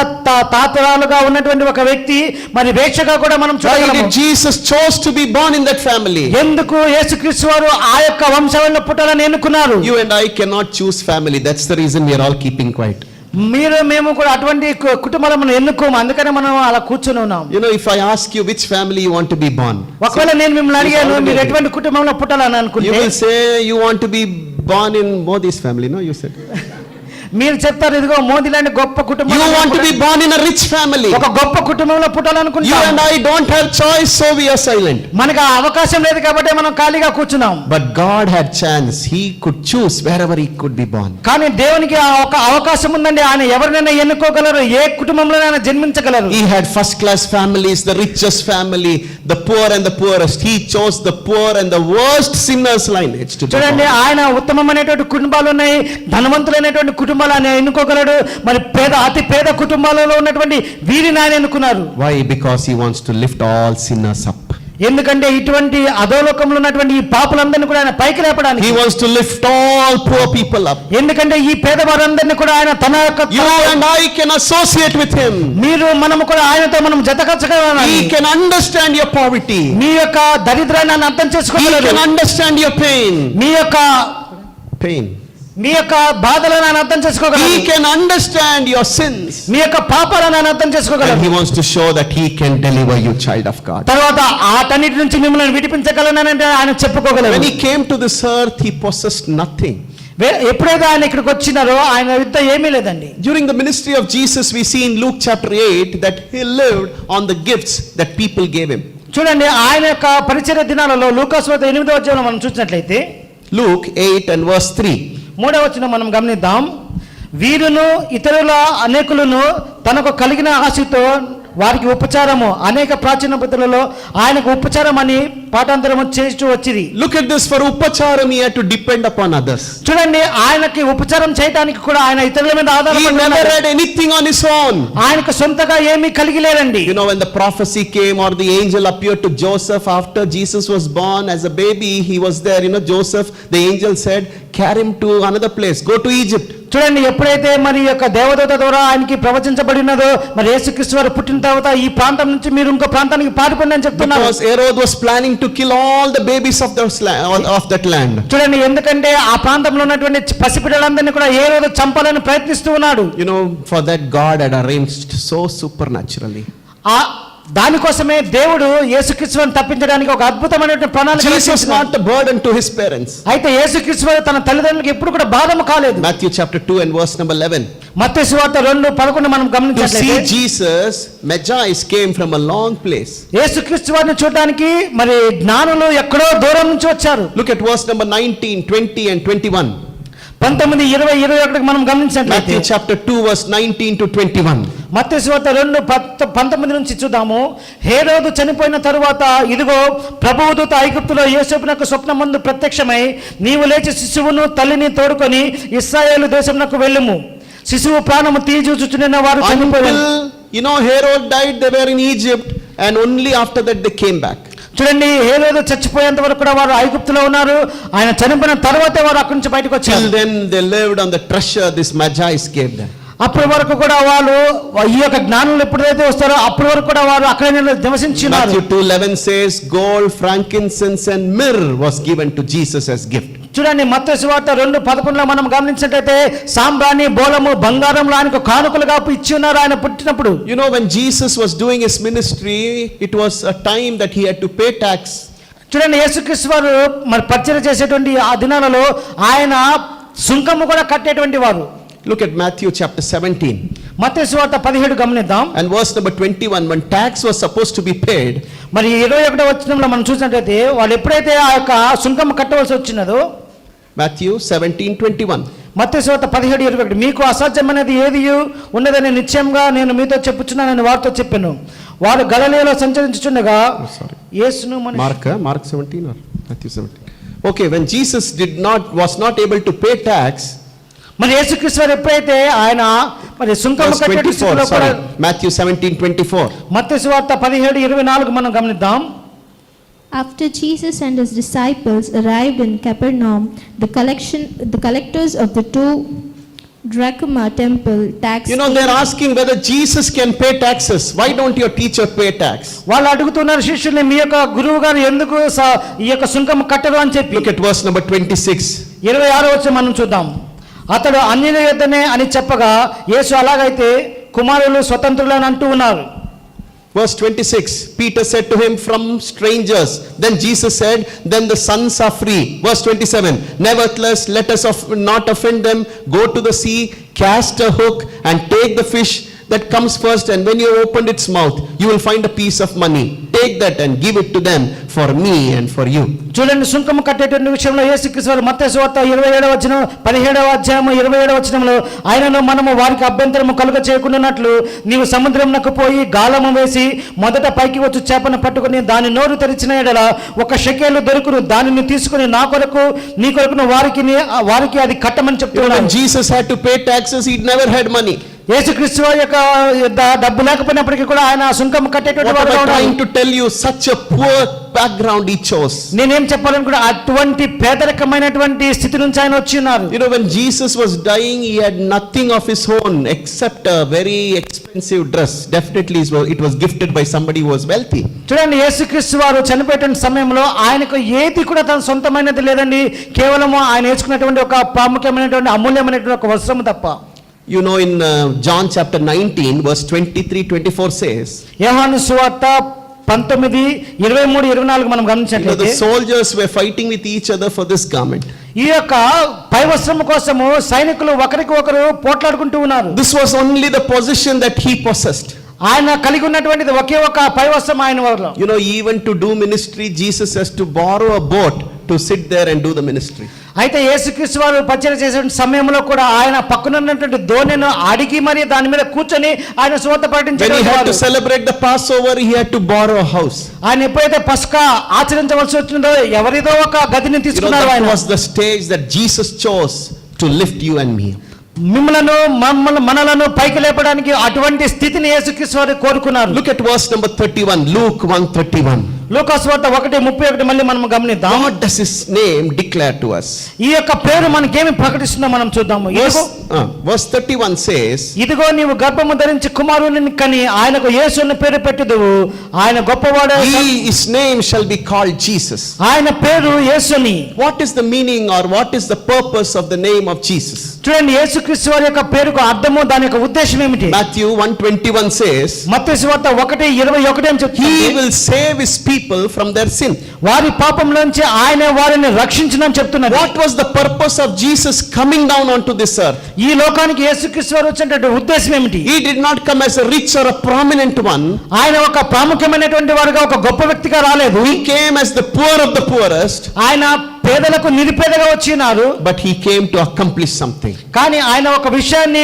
తాతరాలుగా ఉన్నటువంటి ఒక వ్యక్తి మరి వేశ్యగా కూడా మనం Why చూడగలము. did Jesus chose to be born in that family? ఎందుకు యేసుక్రీస్తు వారు ఆ యొక్క వంశావళిలో పుట్టాలని ఎన్నుకున్నారు? You and I cannot choose family. That's the reason we are all keeping quiet. మేము కూడా అటువంటి కుటుంబాలను ఎన్నుకోము, అందుకనే మనం అలా కూర్చొని ఉన్నాం. You know, if I ask you which family you want to be born, ఒకవేళ నేను మిమ్మల్ని అడిగాను మీరు ఎటువంటి కుటుంబంలో పుట్టాలని you అనుకుంటే will say you want to be born in Modi's family. No, you said. మీరు చెప్తారు, ఇదిగో మోదీ లాంటి గొప్ప కుటుంబం. You want to be born in a rich family. ఒక గొప్ప కుటుంబంలో You పుట్టాలనుకుంటాం. and I don't have choice, so we are silent. మనకు ఆ అవకాశం లేదు కాబట్టి మనం ఖాళీగా కూర్చున్నాం. But God had chance. He could choose wherever he could be born. కానీ దేవునికి ఆ ఒక అవకాశం ఉందండి, ఆయన ఎవరినైనా ఎన్నుకోగలరు, ఏ కుటుంబంలోనైనా జన్మించగలరు. He had first class families, the richest family, the poor and the poorest. He chose the poor and the worst sinners lineage to be చూడండి, born. ఆయన ఉత్తమమైనటువంటి కుటుంబాలు ఉన్నాయి, ధనవంతులైనటువంటి కుటుంబాలు ఆయన ఎన్నుకోగలడు, మరి అతి పేద కుటుంబాలలో ఉన్నటువంటి వీరిని ఆయన ఎన్నుకున్నారు. Why? Because he wants to lift all sinners up. ఎందుకంటే ఇటువంటి అధోలోకంలో ఉన్నటువంటి ఈ పాపులందరినీ కూడా ఆయన పైకి లేపడానికి. He wants to lift all poor people up. ఎందుకంటే ఈ పేదవారందరినీ కూడా ఆయన తన యొక్క You and I can associate with him. మనము కూడా ఆయనతో మనం జతకచ్చగలగాలి. He can understand your poverty. మీ యొక్క దరిద్రాన్ని ఆయన అర్థం He చేసుకోగలరు. can understand your pain. మీ యొక్క బాధలను ఆయన అర్థం చేసుకోగలరు. He can understand your sins. మీ యొక్క పాపాలను ఆయన అర్థం And చేసుకోగలరు. he wants to show that he can deliver you, child of God. తర్వాత ఆటన్నిటి నుంచి మిమ్మల్ని విడిపించగలనంటే ఆయన చెప్పుకోగలరు. When he came to this earth, he possessed nothing. ఎప్పుడైతే ఆయన ఇక్కడికి వచ్చినారో ఆయన యుద్ధ ఏమీ లేదండి. During the ministry of Jesus, we see in Luke chapter 8 that he lived on the gifts that people gave him. చూడండి, ఆయన యొక్క పరిచర్య దినాలలో లూకాసు వార్త 8వ అధ్యాయంలో మనం చూసినట్లయితే Luke 8 and verse 3. 3వ వచనం మనం గమనిద్దాం. వీరును ఇతరుల అనేకులను తనకు కలిగిన ఆశతో వారికి ఉపచారము. అనేక ప్రాచీన పద్ధతులలో ఆయనకు ఉపచారం అని పాఠాంతరం చేస్తూ వచ్చింది. Look at this, for upacharam he had to depend upon others. చూడండి, ఆయనకి ఉపచారం చేయడానికి కూడా ఆయన ఇతరుల మీద He ఆధారపడి never ఉన్నాడు. had anything on his own. ఆయనకు సొంతగా ఏమీ కలిగి లేదండి. You know, when the prophecy came or the angel appeared to Joseph after Jesus was born as a baby, he was there. You know, Joseph, the angel said, carry him to another place, go to Egypt. చూడండి, ఎప్పుడైతే మరి యొక్క దేవదూత ద్వారా ఆయనకి ప్రవచించబడినదో, మరి యేసుక్రీస్తు వారు పుట్టిన తర్వాత ఈ ప్రాంతం నుంచి మీరు ఇంకో ప్రాంతానికి పారిపోండి అని చెప్తున్నారు. Because Herod was planning to kill all the babies of that land. చూడండి, ఎందుకంటే ఆ ప్రాంతంలో ఉన్నటువంటి పసిపిల్లలందరినీ కూడా ఏ రోజు చంపాలని ప్రయత్నిస్తూ ఉన్నాడు. You know, for that God had arranged so supernaturally. ఆ దానికోసమే దేవుడు యేసుక్రీస్తుని తప్పించడానికి ఒక అద్భుతమైనటువంటి ప్రణాళిక Jesus was రచించాడు. not a burden to his parents. అయితే యేసుక్రీస్తు వారు తన తల్లిదండ్రులకు ఎప్పుడు కూడా బాధము కాలేదు. Matthew chapter 2 and verse number 11. మత్తయి సువార్త 2:11 మనం To see గమనించినట్లయితే Jesus, Magi came from a long place. యేసుక్రీస్తు వారిని చూడడానికి మరి జ్ఞానులు ఎక్కడో దూరం నుంచి వచ్చారు. Look at verse number 19, 20 and 21. 19, 20, 21 మనం గమనించినట్లయితే Matthew chapter 2 verse 19 to 21. మత్తయి సువార్త 2:19 నుంచి చూద్దాము. హేరోదు చనిపోయిన తరువాత ఇదిగో ప్రభువు దూత ఐగుప్తులో యోసేపునకు స్వప్నమందు ప్రత్యక్షమై, నీవు లేచి శిశువును తల్లిని తోడుకొని ఇశ్రాయేలు దేశమునకు వెళ్ళుము. శిశువు ప్రాణము తీయజూచుచున్న వారు చనిపోయారు. Until, you know, Herod died, they were in Egypt, and only after that they came back. చూడండి, హేరోదు చచ్చిపోయేంత వరకు కూడా వారు ఐగుప్తులో ఉన్నారు. ఆయన చనిపోయిన తర్వాతే వారు అక్కడి నుంచి బయటకు వచ్చారు. Till then they lived on the treasure this Magi gave them. అప్పటి వరకు కూడా వాళ్ళు ఈ యొక్క జ్ఞానులు ఎప్పుడైతే వస్తారో అప్పటి వరకు కూడా వారు అక్కడే నివసించున్నారు. Matthew 2:11 says, gold, frankincense and myrrh was given to Jesus as gift. చూడండి, మత్తయి సువార్త 2:11 మనం గమనించినట్లయితే సాంబ్రాణి, బోలము, బంగారం ఆయనకు కానుకలుగా ఇచ్చి ఉన్నారు ఆయన పుట్టినప్పుడు. You know, when Jesus was doing his ministry, it was a time that he had to pay tax. చూడండి, యేసుక్రీస్తు వారు మరి పరిచయం చేసేటువంటి ఆ దినాలలో ఆయన సుంకము కూడా కట్టేటువంటి వారు. Look at Matthew chapter 17. మత్తయి సువార్త 17 గమనిద్దాం. And verse number 21, when tax was supposed to be paid, మరి 21వ వచనంలో మనం చూసినట్లయితే వాళ్ళు ఎప్పుడైతే ఆ యొక్క సుంకం కట్టవలసి వచ్చినదో, Matthew 17:21. మత్తయి సువార్త 17:21, మీకు అసాధ్యమైనది ఏది ఉన్నదని నిశ్చయంగా నేను మీతో చెప్పుచున్నానని వారితో చెప్పాను. వారు గలిలయలో సంచరించుచుండగా యేసును Mark 17 or Matthew 17. Okay, when Jesus was not able to pay tax, మరి యేసుక్రీస్తు వారు ఎప్పుడైతే ఆయన మరి సుంకం verse 24, sorry, Matthew 17:24. మత్తయి సువార్త 17:24 మనం గమనిద్దాం. After Jesus and his disciples arrived in Capernaum, the collectors of the two drachma temple tax. You know, they're asking whether Jesus can pay taxes. Why don't your teacher pay tax? వాళ్ళు అడుగుతున్నారు శిష్యుల్ని, మీ యొక్క గురువు గారు ఎందుకు ఈ యొక్క సుంకం కట్టరు అని చెప్పి. Look at verse number 26. 26 వచనం మనం చూద్దాం. అతడు అన్యుల యొద్దనే అని చెప్పగా యేసు అలాగైతే కుమారులు స్వతంత్రులని అంటూ ఉన్నారు. Verse 26, Peter said to him, from strangers. Then Jesus said, then the sons are free. Verse 27, nevertheless let us not offend them. Go to the sea, cast a hook and take the fish that comes first, and when you opened its mouth, you will find a piece of money. Take that and give it to them for me and for you. చూడండి, సుంకము కట్టేటువంటి విషయంలో యేసుక్రీస్తు వారు మత్తయి సువార్త 27వ వచనం 17వ అధ్యాయము 27వ వచనంలో, ఆయనను మనము వారికి అభ్యంతరము కలుగ చేయకుండానట్లు నీవు సముద్రమునకు పోయి గాలము వేసి మొదట పైకి వచ్చి చేపను పట్టుకుని దాని నోరు తెరిచిన ఎడల 1 షెకెలు దొరుకును, దానిని తీసుకుని నా కొరకు నీ కొరకును వారికి అది కట్టమని చెప్తున్నాడు. When Jesus had to pay taxes, he never had money. యేసుక్రీస్తు యొక్క డబ్బు లేకపోయినప్పటికీ కూడా ఆయన సుంకం కట్టేటువంటి వాడు. What am I trying to tell you? Such a poor background he chose. నేనేం చెప్పాలనుకుంటే అటువంటి పేదరికమైనటువంటి స్థితి నుంచి ఆయన వచ్చి ఉన్నారు. You know, when Jesus was dying, he had nothing of his own except a very expensive dress. Definitely it was gifted by somebody who was wealthy. చూడండి, యేసుక్రీస్తు వారు చనిపోయేటువంటి సమయంలో ఆయనకు ఏది కూడా తన సొంతమైనది లేదండి. కేవలం ఆయన వేసుకున్నటువంటి ఒక ప్రాముఖ్యమైనటువంటి అమూల్యమైనటువంటి ఒక వస్త్రము తప్ప. You know, in John chapter 19 verse 23-24 says, యోహాను సువార్త 19:23-24 మనం గమనించినట్లయితే, the soldiers were fighting with each other for this garment. ఈ యొక్క పై వస్త్రము కోసము సైనికులు ఒకరికి ఒకరు పోట్లాడుకుంటూ ఉన్నారు. This was only the position that he possessed. ఆయన కలిగి ఉన్నటువంటిది ఒకే ఒక పై వస్త్రం ఆయన వల్ల. You know, even to do ministry, Jesus has to borrow a boat to sit there and do the ministry. అయితే యేసుక్రీస్తు వారు పరిచయం చేసే సమయంలో కూడా ఆయన పక్కన ఉన్నటువంటి దోణిను అడిగి మరి దాని మీద కూర్చొని ఆయన సువార్త When he had to ప్రకటించారు. celebrate the Passover, he had to borrow a house. ఆయన ఎప్పుడైతే పస్కా ఆచరించవలసి వచ్చిందో ఎవరిదో ఒక గదిని You know, తీసుకున్నారు that ఆయన. was the stage that Jesus chose to lift you and me. మనలను పైకి లేపడానికి అటువంటి స్థితిని యేసుక్రీస్తు వారు కోరుకున్నారు. Look at verse number 31, Luke 1:31. లూకాసు వార్త 1:31 మళ్ళీ మనం గమనిద్దాం. What does his name declare to us? ఈ యొక్క పేరు మనకేమి ప్రకటిస్తుందో మనం చూద్దాము. Verse 31 says, ఇదిగో నీవు గర్భము ధరించి కుమారుని కని ఆయనకు యేసు అన్న పేరు పెట్టుదువు, ఆయన గొప్పవాడు, his name shall be called Jesus. ఆయన పేరు యేసుని. What is the meaning or what is the purpose of the name of Jesus? చూడండి, యేసుక్రీస్తు వారి యొక్క పేరుకు అర్థము, దాని యొక్క ఉద్దేశం ఏమిటి? Mathew 1:21 says, మత్తయి సువార్త 1:21 అని చెప్తుంది. he will save his people from their sin. వారి పాపంలోంచి ఆయన వారిని రక్షించునని చెప్తున్నారు. What was the purpose of Jesus coming down onto this earth? ఈ లోకానికి యేసుక్రీస్తు వారు వచ్చినటువంటి ఉద్దేశం ఏమిటి? He did not come as a rich or a prominent one. ఆయన ఒక ప్రాముఖ్యమైనటువంటి వారుగా, ఒక గొప్ప వ్యక్తిగా రాలేదు. He came as the poor of the poorest. ఆయన పేదలకు నిరుపేదగా వచ్చినారు. But he came to accomplish something. కానీ ఆయన ఒక విషయాన్ని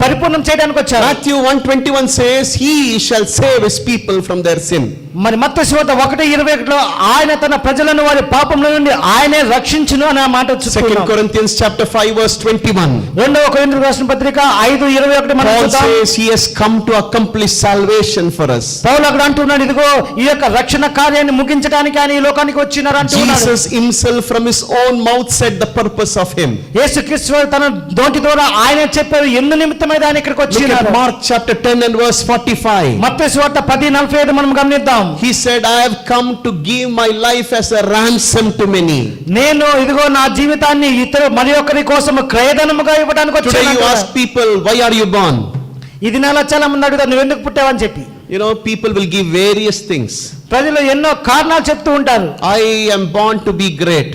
పరిపూర్ణం చేయడానికి వచ్చారు. Mathew 1:21 says, he shall save his people from their sin. మరి మత్తయి సువార్త 1:21 ఆయన తన ప్రజలను వారి పాపముల నుండి ఆయనే రక్షించును అనే మాట 2 Corinthians chapter 5 verse 21. రెండవ కొరింథీయులకు రాసిన పత్రిక 5:21 మనం Paul చూద్దాం. says he has come to accomplish salvation for us. పౌలు అక్కడ అంటున్నాడు, ఇదిగో ఈ యొక్క రక్షణ కార్యాన్ని ముగించడానికి ఆయన ఈ లోకానికి వచ్చినారు అంటున్నాడు. Jesus himself from his own mouth said the purpose of him. యేసుక్రీస్తు వారు తన నోటి ద్వారా ఆయనే చెప్పారు ఎందు నిమిత్తమై ఆయన ఇక్కడికి Look at వచ్చినారు. Mark chapter 10 and verse 45. మత్తయి సువార్త 10:45 మనం గమనిద్దాం. He said, I have come to give my life as a ransom to many. నేను ఇదిగో నా జీవితాన్ని మరి ఒకరి కోసం క్రయధనముగా ఇవ్వడానికి Today you వచ్చాను. ask people, why are you born? ఇది నెల చాలా మంది అడుగుతారు, నువ్వు ఎందుకు పుట్టావని చెప్పి. You know, people will give various things. ప్రజలు ఎన్నో కారణాలు చెప్తూ ఉంటారు. I am born to be great.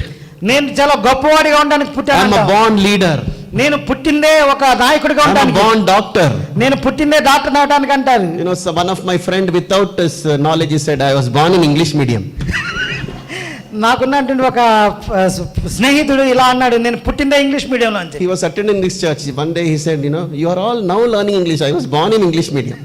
నేను చాలా గొప్పవాడిగా ఉండడానికి I am పుట్టాను. a born leader. నేను పుట్టిందే ఒక నాయకుడిగా I am a ఉండడానికి. born doctor. నేను పుట్టిందే డాక్టర్ అవడానికి అంటారు. You know, so one of my friend without his knowledge, he said, I was born in English medium. నాకున్నటువంటి ఒక స్నేహితుడు ఇలా అన్నాడు, నేను పుట్టిందే ఇంగ్లీష్ మీడియంలో అని చెప్పి. He was attending this church. One day he said, you know, you are all now learning English. I was born in English medium.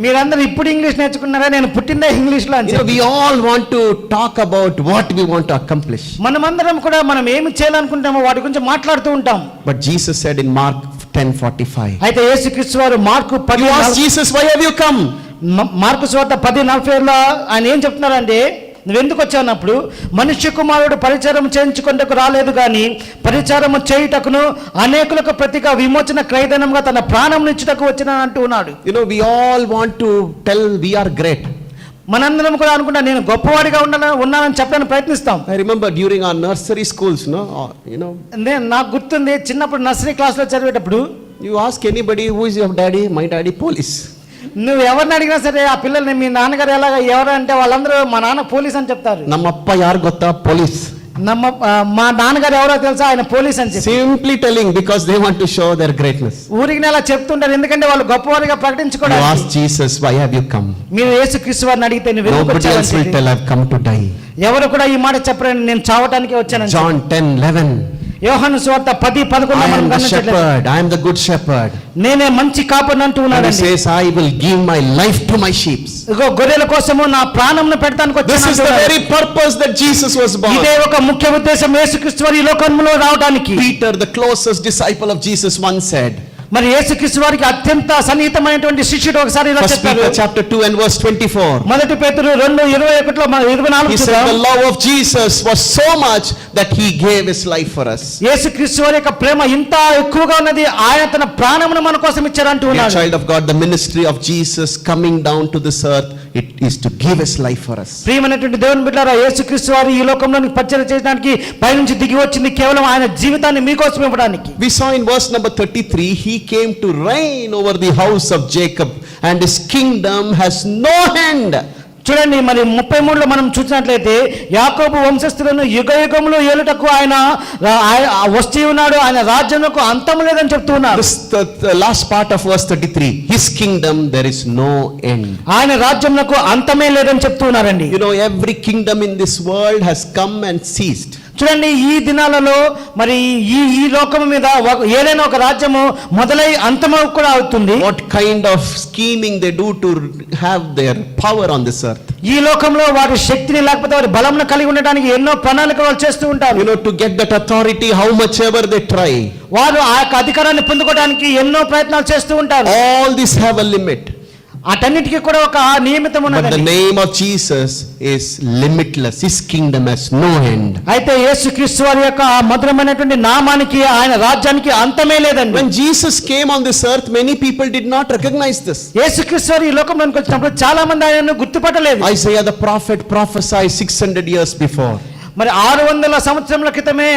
మీరందరూ ఇప్పుడు ఇంగ్లీష్ నేర్చుకున్నారా, నేను పుట్టిందే ఇంగ్లీష్ లో అని You know, చెప్పి. we all want to talk about what we want to accomplish. మనమందరం కూడా మనం ఏమి చేయాలనుకుంటామో వాటి గురించి మాట్లాడుతూ ఉంటాం. But Jesus said in Mark 10:45. అయితే యేసుక్రీస్తు వారు mark You ask Jesus, why have you come? Mark సువార్త 10:40 ఆయన ఏం చెప్తున్నారంటే, నువ్వెందుకు వచ్చానప్పుడు, మనుష్య కుమారుడు పరిచారం చేయించుకుంటకు రాలేదు కానీ పరిచారము చేయుటకును అనేకులకు ప్రతిగా విమోచన క్రయధనంగా తన ప్రాణం ఇచ్చుటకు వచ్చినాను అంటూ ఉన్నాడు. You know, we all want to tell we are great. మనందరం కూడా అనుకుంటా నేను గొప్పవాడిగా ఉన్నానని చెప్పడానికి ప్రయత్నిస్తాం. I remember during our nursery schools, no, you know, నాకు గుర్తుంది చిన్నప్పుడు నర్సరీ క్లాస్లో చదివేటప్పుడు, you ask anybody who is your daddy, my daddy police. నువ్వు ఎవరిని అడిగినా సరే ఆ పిల్లల్ని మీ నాన్నగారు ఎలాగ ఎవరంటే వాళ్ళందరూ మా నాన్న పోలీస్ అని చెప్తారు. నమ్మప్ప యారు గొత్తా పోలీస్. మా నాన్నగారు ఎవరో తెలుసా, ఆయన పోలీస్ అని చెప్పి. Simply telling because they want to show their greatness. ఊరికి అలా చెప్తుంటారు ఎందుకంటే వాళ్ళు గొప్పవారిగా You ప్రకటించుకోవడానికి. ask Jesus, why have you come? మీరు యేసుక్రీస్తు వారిని అడిగితే నువ్వు ఎందుకు Nobody else will వచ్చావని tell, I've come to die. ఎవరు కూడా ఈ మాట చెప్పరండి, నేను చావటానికే వచ్చాను. John 10:11. యోహాను సువార్త 10:11 I am మనం the గమనించట్లేదు. shepherd, I am the good shepherd. నేనే మంచి కాపరిని అంటూ And he ఉన్నాడండి. says, I will give my life to my sheep. ఇగో గొర్రెల కోసము నా ప్రాణంను పెడతానికి This is the very purpose that Jesus was born. ఇదే ఒక ముఖ్య ఉద్దేశం యేసుక్రీస్తు వారు ఈ లోకంలో రావడానికి. Peter, the closest disciple of Jesus, once said, మరి యేసుక్రీస్తు వారికి అత్యంత సన్నిహితమైనటువంటి శిష్యుడు ఒకసారి ఇలా 1 చెప్పారు. Peter chapter 2 and verse 24. మొదటి పేతురు 2:21 He said the love of Jesus was so much that he gave his life for us. యేసుక్రీస్తు వారి యొక్క ప్రేమ ఇంత ఎక్కువగా ఉన్నది, ఆయన తన ప్రాణమును మన కోసం ఇచ్చారు అంటూ Dear ఉన్నాడు. child of God, the ministry of Jesus coming down to this earth, it is to give his life for us. ప్రియమైనటువంటి దేవుని బిడ్డలారా, యేసుక్రీస్తు వారు ఈ లోకంలోని పరిచయం చేయడానికి పైనుంచి దిగి వచ్చింది కేవలం ఆయన జీవితాన్ని మీకోసం ఇవ్వడానికి. We saw in verse number 33, he came to reign over the house of Jacob and his kingdom has no end. చూడండి, మరి 33లో మనం చూసినట్లయితే యాకోబు వంశస్థులను యుగ యుగములు ఏలుటకు ఆయన వస్తూ ఉన్నాడు, ఆయన రాజ్యమునకు అంతము లేదని చెప్తూ ఉన్నారు. The last part of verse 33, his kingdom there is no end. ఆయన రాజ్యమునకు అంతమే లేదని చెప్తూ ఉన్నారండి. You know, every kingdom in this world has come and ceased. చూడండి ఈ దినాలలో మరి ఈ లోకం మీద ఏదైనా ఒక రాజ్యము మొదలై అంతము కూడా అవుతుంది. What kind of scheming they do to have their power on this earth. ఈ లోకంలో వారి శక్తిని లేకపోతే వారి బలంను కలిగి ఉండడానికి ఎన్నో ప్రణాళికలు వాళ్ళు చేస్తూ ఉంటారు. You know, to get that authority, how much ever they try. వారు ఆ యొక్క అధికారాన్ని పొందుకోవడానికి ఎన్నో ప్రయత్నాలు చేస్తూ ఉంటారు. All these have a limit. అటన్నిటికీ కూడా ఒక నియమితం But the ఉన్నది. name of Jesus is limitless. His kingdom has no end. అయితే యేసుక్రీస్తు వారి యొక్క మధురమైనటువంటి నామానికి ఆయన రాజ్యానికి అంతమే లేదండి. When Jesus came on this earth, many people did not recognize this. యేసుక్రీస్తు వారు ఈ లోకంలోకి వచ్చినప్పుడు చాలా మంది ఆయనను గుర్తుపట్టలేదు. Isaiah the prophet prophesied 600 years before. మరి 600 సంవత్సరముల క్రితమే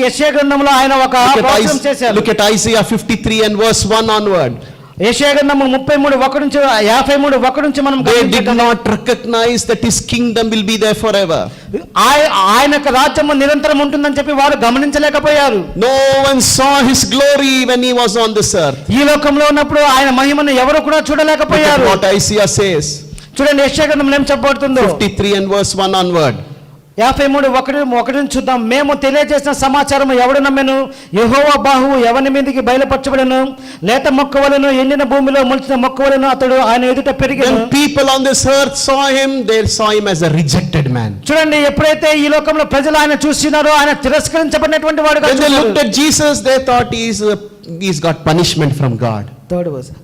యెషయా గ్రంథంలో ఆయన ఒక ప్రవచనం చేశారు. Look at Isaiah 53 and verse 1 onward. యెషయా గ్రంథము 33:1 నుంచి 53:1 నుంచి మనం They did not recognize that his kingdom will be there forever. ఆయన యొక్క రాజ్యము నిరంతరం ఉంటుందని చెప్పి వారు గమనించలేకపోయారు. No one saw his glory when he was on this earth. ఈ లోకంలో ఉన్నప్పుడు ఆయన మహిమను ఎవరు కూడా చూడలేకపోయారు. What Isaiah says. చూడండి యెషయా గ్రంథంలో ఏం చెప్పబడుతుందో. 53 and verse 1 onward. 53:1 చూద్దాం. మేము తెలియజేసిన సమాచారం ఎవడు నమ్మెను? యెహోవా బాహువు ఎవని మీదకి బయలుపరచబడెను? లేత మొక్కవలెను ఎండిన భూమిలో మొలిచిన మొక్కవలెను అతడు ఆయన ఎదుట పెరిగెను. When people on this earth saw him, they saw him as a rejected man. చూడండి ఎప్పుడైతే ఈ లోకంలో ప్రజలు ఆయన చూసినారో ఆయన తిరస్కరించబడినటువంటి వాడుగా When they చూశారు. looked at Jesus, they thought he's got punishment from God.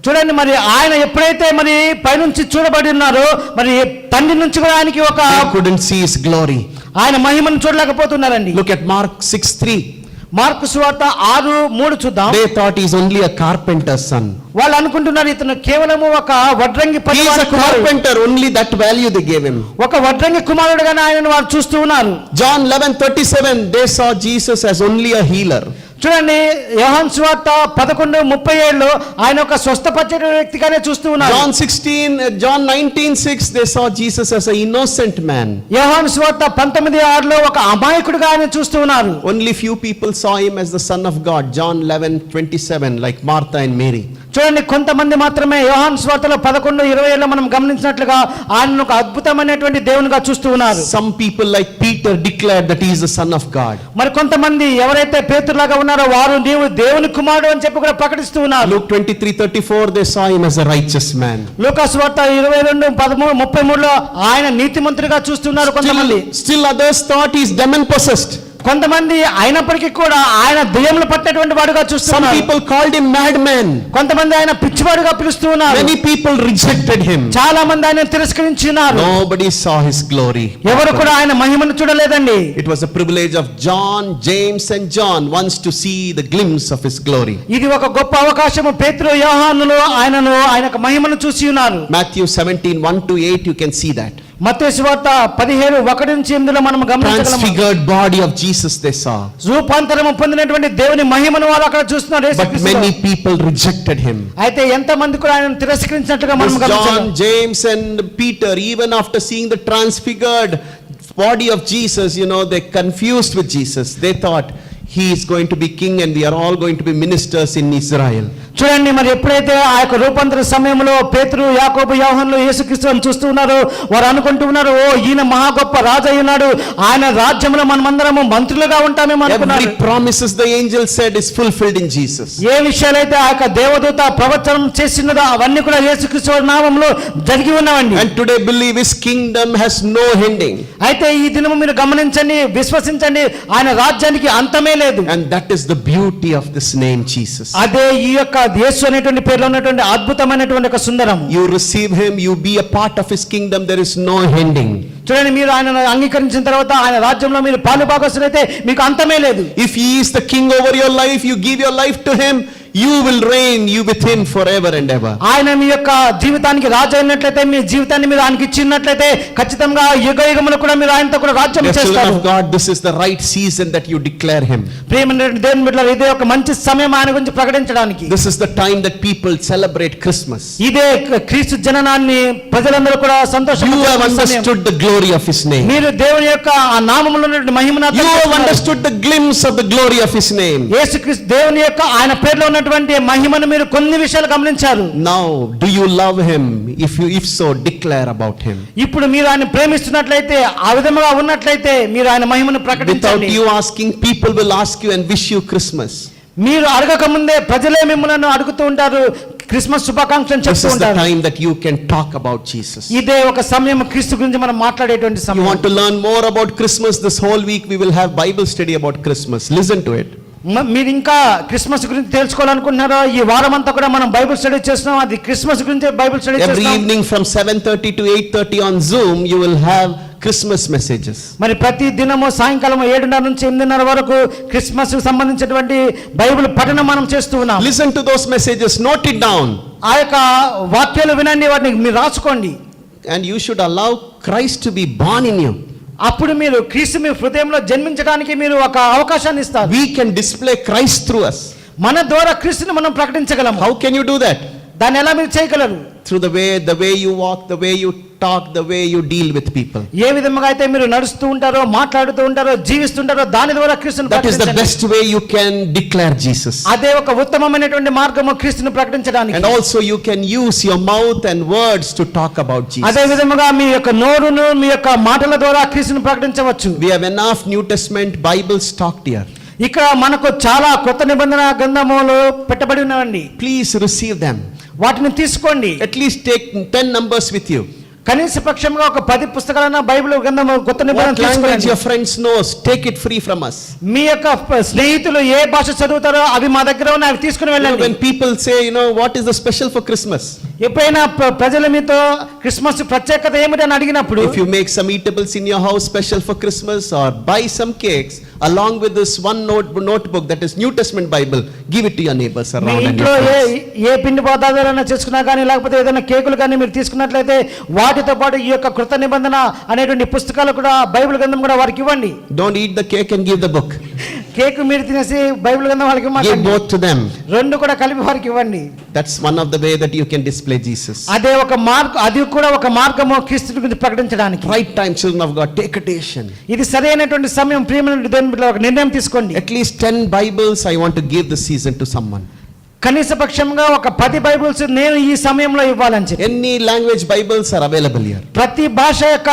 చూడండి మరి ఆయన ఎప్పుడైతే మరి పైనుంచి చూడబడి ఉన్నారో మరి తండ్రి నుంచి కూడా ఆయనకి ఒక They couldn't see his glory. ఆయన మహిమను చూడలేకపోతున్నారండి. Look at Mark 6:3. మార్కు సువార్త 6:3 చూద్దాం. They thought he's only a carpenter's son. వాళ్ళు అనుకుంటున్నారు ఇతను కేవలము ఒక వడ్రంగి He is పనివాడి a కుమారుడు. carpenter, only that value they gave him. ఒక వడ్రంగి కుమారుడుగానే ఆయనను వారు చూస్తూ ఉన్నారు. John 11:37, they saw Jesus as only a healer. చూడండి యోహాను సువార్త 11:37లో ఆయన ఒక స్వస్థపరిచే వ్యక్తిగానే చూస్తూ ఉన్నారు. John 19:6, they saw Jesus as an innocent man. యోహాను సువార్త 19:6లో ఒక అమాయకుడిగా ఆయన చూస్తూ ఉన్నారు. Only few people saw him as the son of God. John 11:27, like Martha and Mary. చూడండి కొంతమంది మాత్రమే యోహాను సువార్తలో 11:20లో మనం గమనించినట్లుగా ఆయన ఒక అద్భుతమైనటువంటి దేవునిగా చూస్తూ ఉన్నారు. Some people like Peter declared that he is the son of God. మరి కొంతమంది ఎవరైతే పేతురులాగా ఉన్నారో వారు నీవు దేవుని కుమారుడు అని చెప్పి కూడా ప్రకటిస్తూ ఉన్నారు. Luke 23:34, they saw him as a righteous man. లూకా సువార్త 22:33లో ఆయన నీతిమంతుడిగా చూస్తున్నారు కొంతమంది. Still others thought he is demon possessed. కొంతమంది అయినప్పటికీ కూడా ఆయన దెయ్యములు పట్టినటువంటి వాడుగా Some చూస్తున్నారు. people called him madman. కొంతమంది ఆయన పిచ్చివాడుగా పిలుస్తూ ఉన్నారు. Many people rejected him. చాలా మంది ఆయన తిరస్కరించినారు. Nobody saw his glory. ఎవరు కూడా ఆయన మహిమను చూడలేదండి. It was a privilege of John, James and John once to see the glimpse of his glory. ఇది ఒక గొప్ప అవకాశము. పేతురు యోహానులు ఆయన యొక్క మహిమను చూసి ఉన్నారు. Matthew 17:1-8, you can see that. మత్తయి సువార్త 17:1-8లో మనం గమనించగలము. Transfigured body of Jesus they saw. రూపాంతరము పొందినటువంటి దేవుని మహిమను వారు అక్కడ చూస్తున్నారు. But many people rejected him. అయితే ఎంత మంది కూడా ఆయనను తిరస్కరించినట్లుగా మనం John, గమనించగలం. James and Peter, even after seeing the transfigured body of Jesus, they confused with Jesus. They thought he is going to be king and we are all going to be ministers in Israel. చూడండి మరి ఎప్పుడైతే ఆ యొక్క రూపాంతర సమయంలో పేతురు, యాకోబు, యోహానులు యేసుక్రీస్తుని చూస్తూ ఉన్నారు, వారు అనుకుంటూ ఉన్నారు ఓ ఈయన మహా గొప్ప రాజు అయి ఉన్నాడు, ఆయన రాజ్యంలో మనమందరము మంత్రులుగా ఉంటామేమో అనుకున్నారు. Every promises the angel said is fulfilled in Jesus. ఏ విషయాలైతే ఆ యొక్క దేవదూత ప్రవచనం చేసినదో అవన్నీ కూడా యేసుక్రీస్తు వారి నామములో జరిగి ఉన్నవండి. And today believe his kingdom has no ending. అయితే ఈ దినము మీరు గమనించండి, విశ్వసించండి, ఆయన రాజ్యానికి అంతమే లేదు. And that is the beauty of this name Jesus. అదే ఈ యొక్క యేసు అనేటువంటి పేరులో ఉన్నటువంటి అద్భుతమైనటువంటి ఒక సుందరం. You receive him, you be a part of his kingdom, there is no ending. చూడండి మీరు ఆయన అంగీకరించిన తర్వాత ఆయన రాజ్యంలో మీరు పాలుభాగస్తులైతే మీకు అంతమే లేదు. If he is the king over your life, you give your life to him, you will reign you with him forever and ever. ఆయన మీ యొక్క జీవితానికి రాజు అయినట్లయితే, మీ జీవితాన్ని మీరు ఆయనకి ఇచ్చినట్లయితే ఖచ్చితంగా యుగయుగములు కూడా మీరు ఆయనతో కూడా రాజ్యం చేస్తారు. Children of God, this is the right season that you declare him. ప్రియమైన దేవుని బిడ్డలారా, ఇదే ఒక మంచి సమయం ఆయన గురించి ప్రకటించడానికి. This is the time that people celebrate Christmas. ఇదే క్రీస్తు జననాన్ని ప్రజలందరూ కూడా సంతోషంగా You have understood the glory of his name. మీరు దేవుని యొక్క ఆ నామములో ఉన్నటువంటి మహిమను You have understood the glimpse of the glory of his name. యేసుక్రీస్తు దేవుని యొక్క ఆయన పేరులో ఉన్నటువంటి మహిమను మీరు కొన్ని విషయాలు గమనించారు. Now, do you love him? If so, declare about him. ఇప్పుడు మీరు ఆయన ప్రేమిస్తున్నట్లయితే, ఆ విధముగా ఉన్నట్లయితే మీరు ఆయన మహిమను Without ప్రకటించండి. you asking, people will ask you and wish you Christmas. మీరు అడగక ముందే ప్రజలే మిమ్మల్ని అడుగుతూ ఉంటారు, క్రిస్మస్ శుభాకాంక్షలు This చెప్తూ is the ఉంటారు. time that you can talk about Jesus. ఇదే ఒక సమయం క్రీస్తు గురించి మనం మాట్లాడేటువంటి You సమయం. want to learn more about Christmas? This whole week we will have Bible study about Christmas. Listen to it. మీరు ఇంకా క్రిస్మస్ గురించి తెలుసుకోవాలనుకుంటున్నారో, ఈ వారం అంతా కూడా మనం బైబిల్ స్టడీ చేస్తున్నాం. అది క్రిస్మస్ గురించి బైబిల్ స్టడీ Every చేస్తున్నాం. evening from 7:30 to 8:30 on Zoom, you will have Christmas messages. మరి ప్రతి దినము సాయంకాలం 7:30 నుంచి 8:30 వరకు క్రిస్మస్ కు సంబంధించినటువంటి బైబిల్ పఠనం మనం చేస్తూ ఉన్నాం. Listen to those messages, note it down. ఆ యొక్క వాక్యాలు వినండి, వాటిని మీరు రాసుకోండి. And you should allow Christ to be born in you. అప్పుడు మీరు క్రీస్తు మీ హృదయంలో జన్మించడానికి మీరు ఒక అవకాశాన్ని ఇస్తారు. We can display Christ through us. మన ద్వారా క్రీస్తుని మనం ప్రకటించగలము. How can you do that? దాన్ని ఎలా మీరు చేయగలరు? Through the way you walk, the way you talk, the way you deal with people. ఏ విధంగా అయితే మీరు నడుస్తూ ఉంటారో, మాట్లాడుతూ ఉంటారో, జీవిస్తుంటారో, దాని ద్వారా క్రీస్తుని That is the ప్రకటించండి. best way you can declare Jesus. అదే ఒక ఉత్తమమైనటువంటి మార్గము క్రీస్తుని ప్రకటించడానికి. And also you can use your mouth and words to talk about అదే Jesus. విధముగా మీ యొక్క నోరును, మీ యొక్క మాటల ద్వారా క్రీస్తుని ప్రకటించవచ్చు. We have enough New Testament Bibles stocked here. ఇక్కడ మనకు చాలా కొత్త నిబంధన గ్రంథములు పెట్టబడి ఉన్నవండి. Please receive them. వాటిని తీసుకోండి. At least take 10 numbers with you. కనీస పక్షంగా ఒక 10 పుస్తకాలైన బైబిల్ గ్రంథము కొత్త నిబంధన What language తీసుకోండి. your friends knows, take it free from us. మీ యొక్క స్నేహితులు ఏ భాష చదువుతారో అవి మా దగ్గర ఉన్నాయి, అవి తీసుకుని వెళ్ళండి. When people say, what is the special for Christmas? ఎప్పుడైనా ప్రజలు మీతో క్రిస్మస్ ప్రత్యేకత ఏమిటి అని అడిగినప్పుడు, If you make some eatables in your house special for Christmas or buy some cakes along with this one notebook that is New Testament Bible, give it to your neighbors me around and ఇంట్లో your friends. ఏ పిండి పదార్థాలైనా చేసుకున్నా కానీ, లేకపోతే ఏదైనా కేకులు కానీ మీరు తీసుకున్నట్లయితే వాటితో పాటు ఈ యొక్క కృత నిబంధన అనేటువంటి పుస్తకాలు కూడా, బైబిల్ గ్రంథం కూడా వారికి ఇవ్వండి. Don't eat the cake and give the book. Cake మీరు తినేసి బైబిల్ గ్రంథం వాళ్ళకి Give ఇవ్వమాకండి. both to them. రెండు కూడా కలిపి వారికి ఇవ్వండి. That's one of the way that you can display Jesus. అదే ఒక అది కూడా ఒక మార్గము క్రీస్తు గురించి ప్రకటించడానికి. Right time, children of God, take a decision. ఇది సరైనటువంటి సమయం. ప్రియమైన దేవుని బిడ్డలారా, ఒక నిర్ణయం తీసుకోండి. At least 10 Bibles I want to give this season to someone. కనీస పక్షంగా ఒక 10 బైబిల్స్ నేను ఈ సమయంలో ఇవ్వాలని చెప్పి. Any language Bibles are available here. ప్రతి భాష యొక్క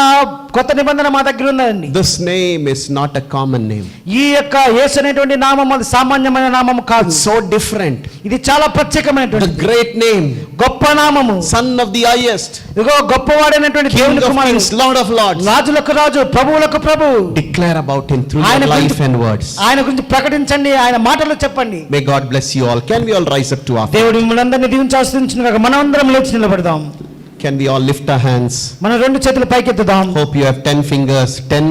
కొత్త నిబంధన మా దగ్గర ఉందండి. This name is not a common name. ఈ యొక్క యేసు అనేటువంటి నామం అది సామాన్యమైన నామం కాదు. It's so different. ఇది చాలా The ప్రత్యేకమైనటువంటి great name, గొప్ప నామము. Son of the highest, ఇదిగో గొప్పవాడైనటువంటి King దేవుని of కుమారుడు, kings, Lord of lords. రాజులకు రాజు, ప్రభువులకు ప్రభు. Declare about him through ఆయన your life గురించి- and words. ఆయన గురించి ప్రకటించండి, ఆయన మాటలు చెప్పండి. May God bless you all. Can we all rise up to our feet? దేవుడు మిమ్మల్ని అందరినీ దీవించి ఆశీర్వదించును. మనం అందరం లేచి నిలబడదాం. Can we all lift our hands? మన రెండు చేతులు పైకెత్తుదాం. Hope you have 10 fingers, 10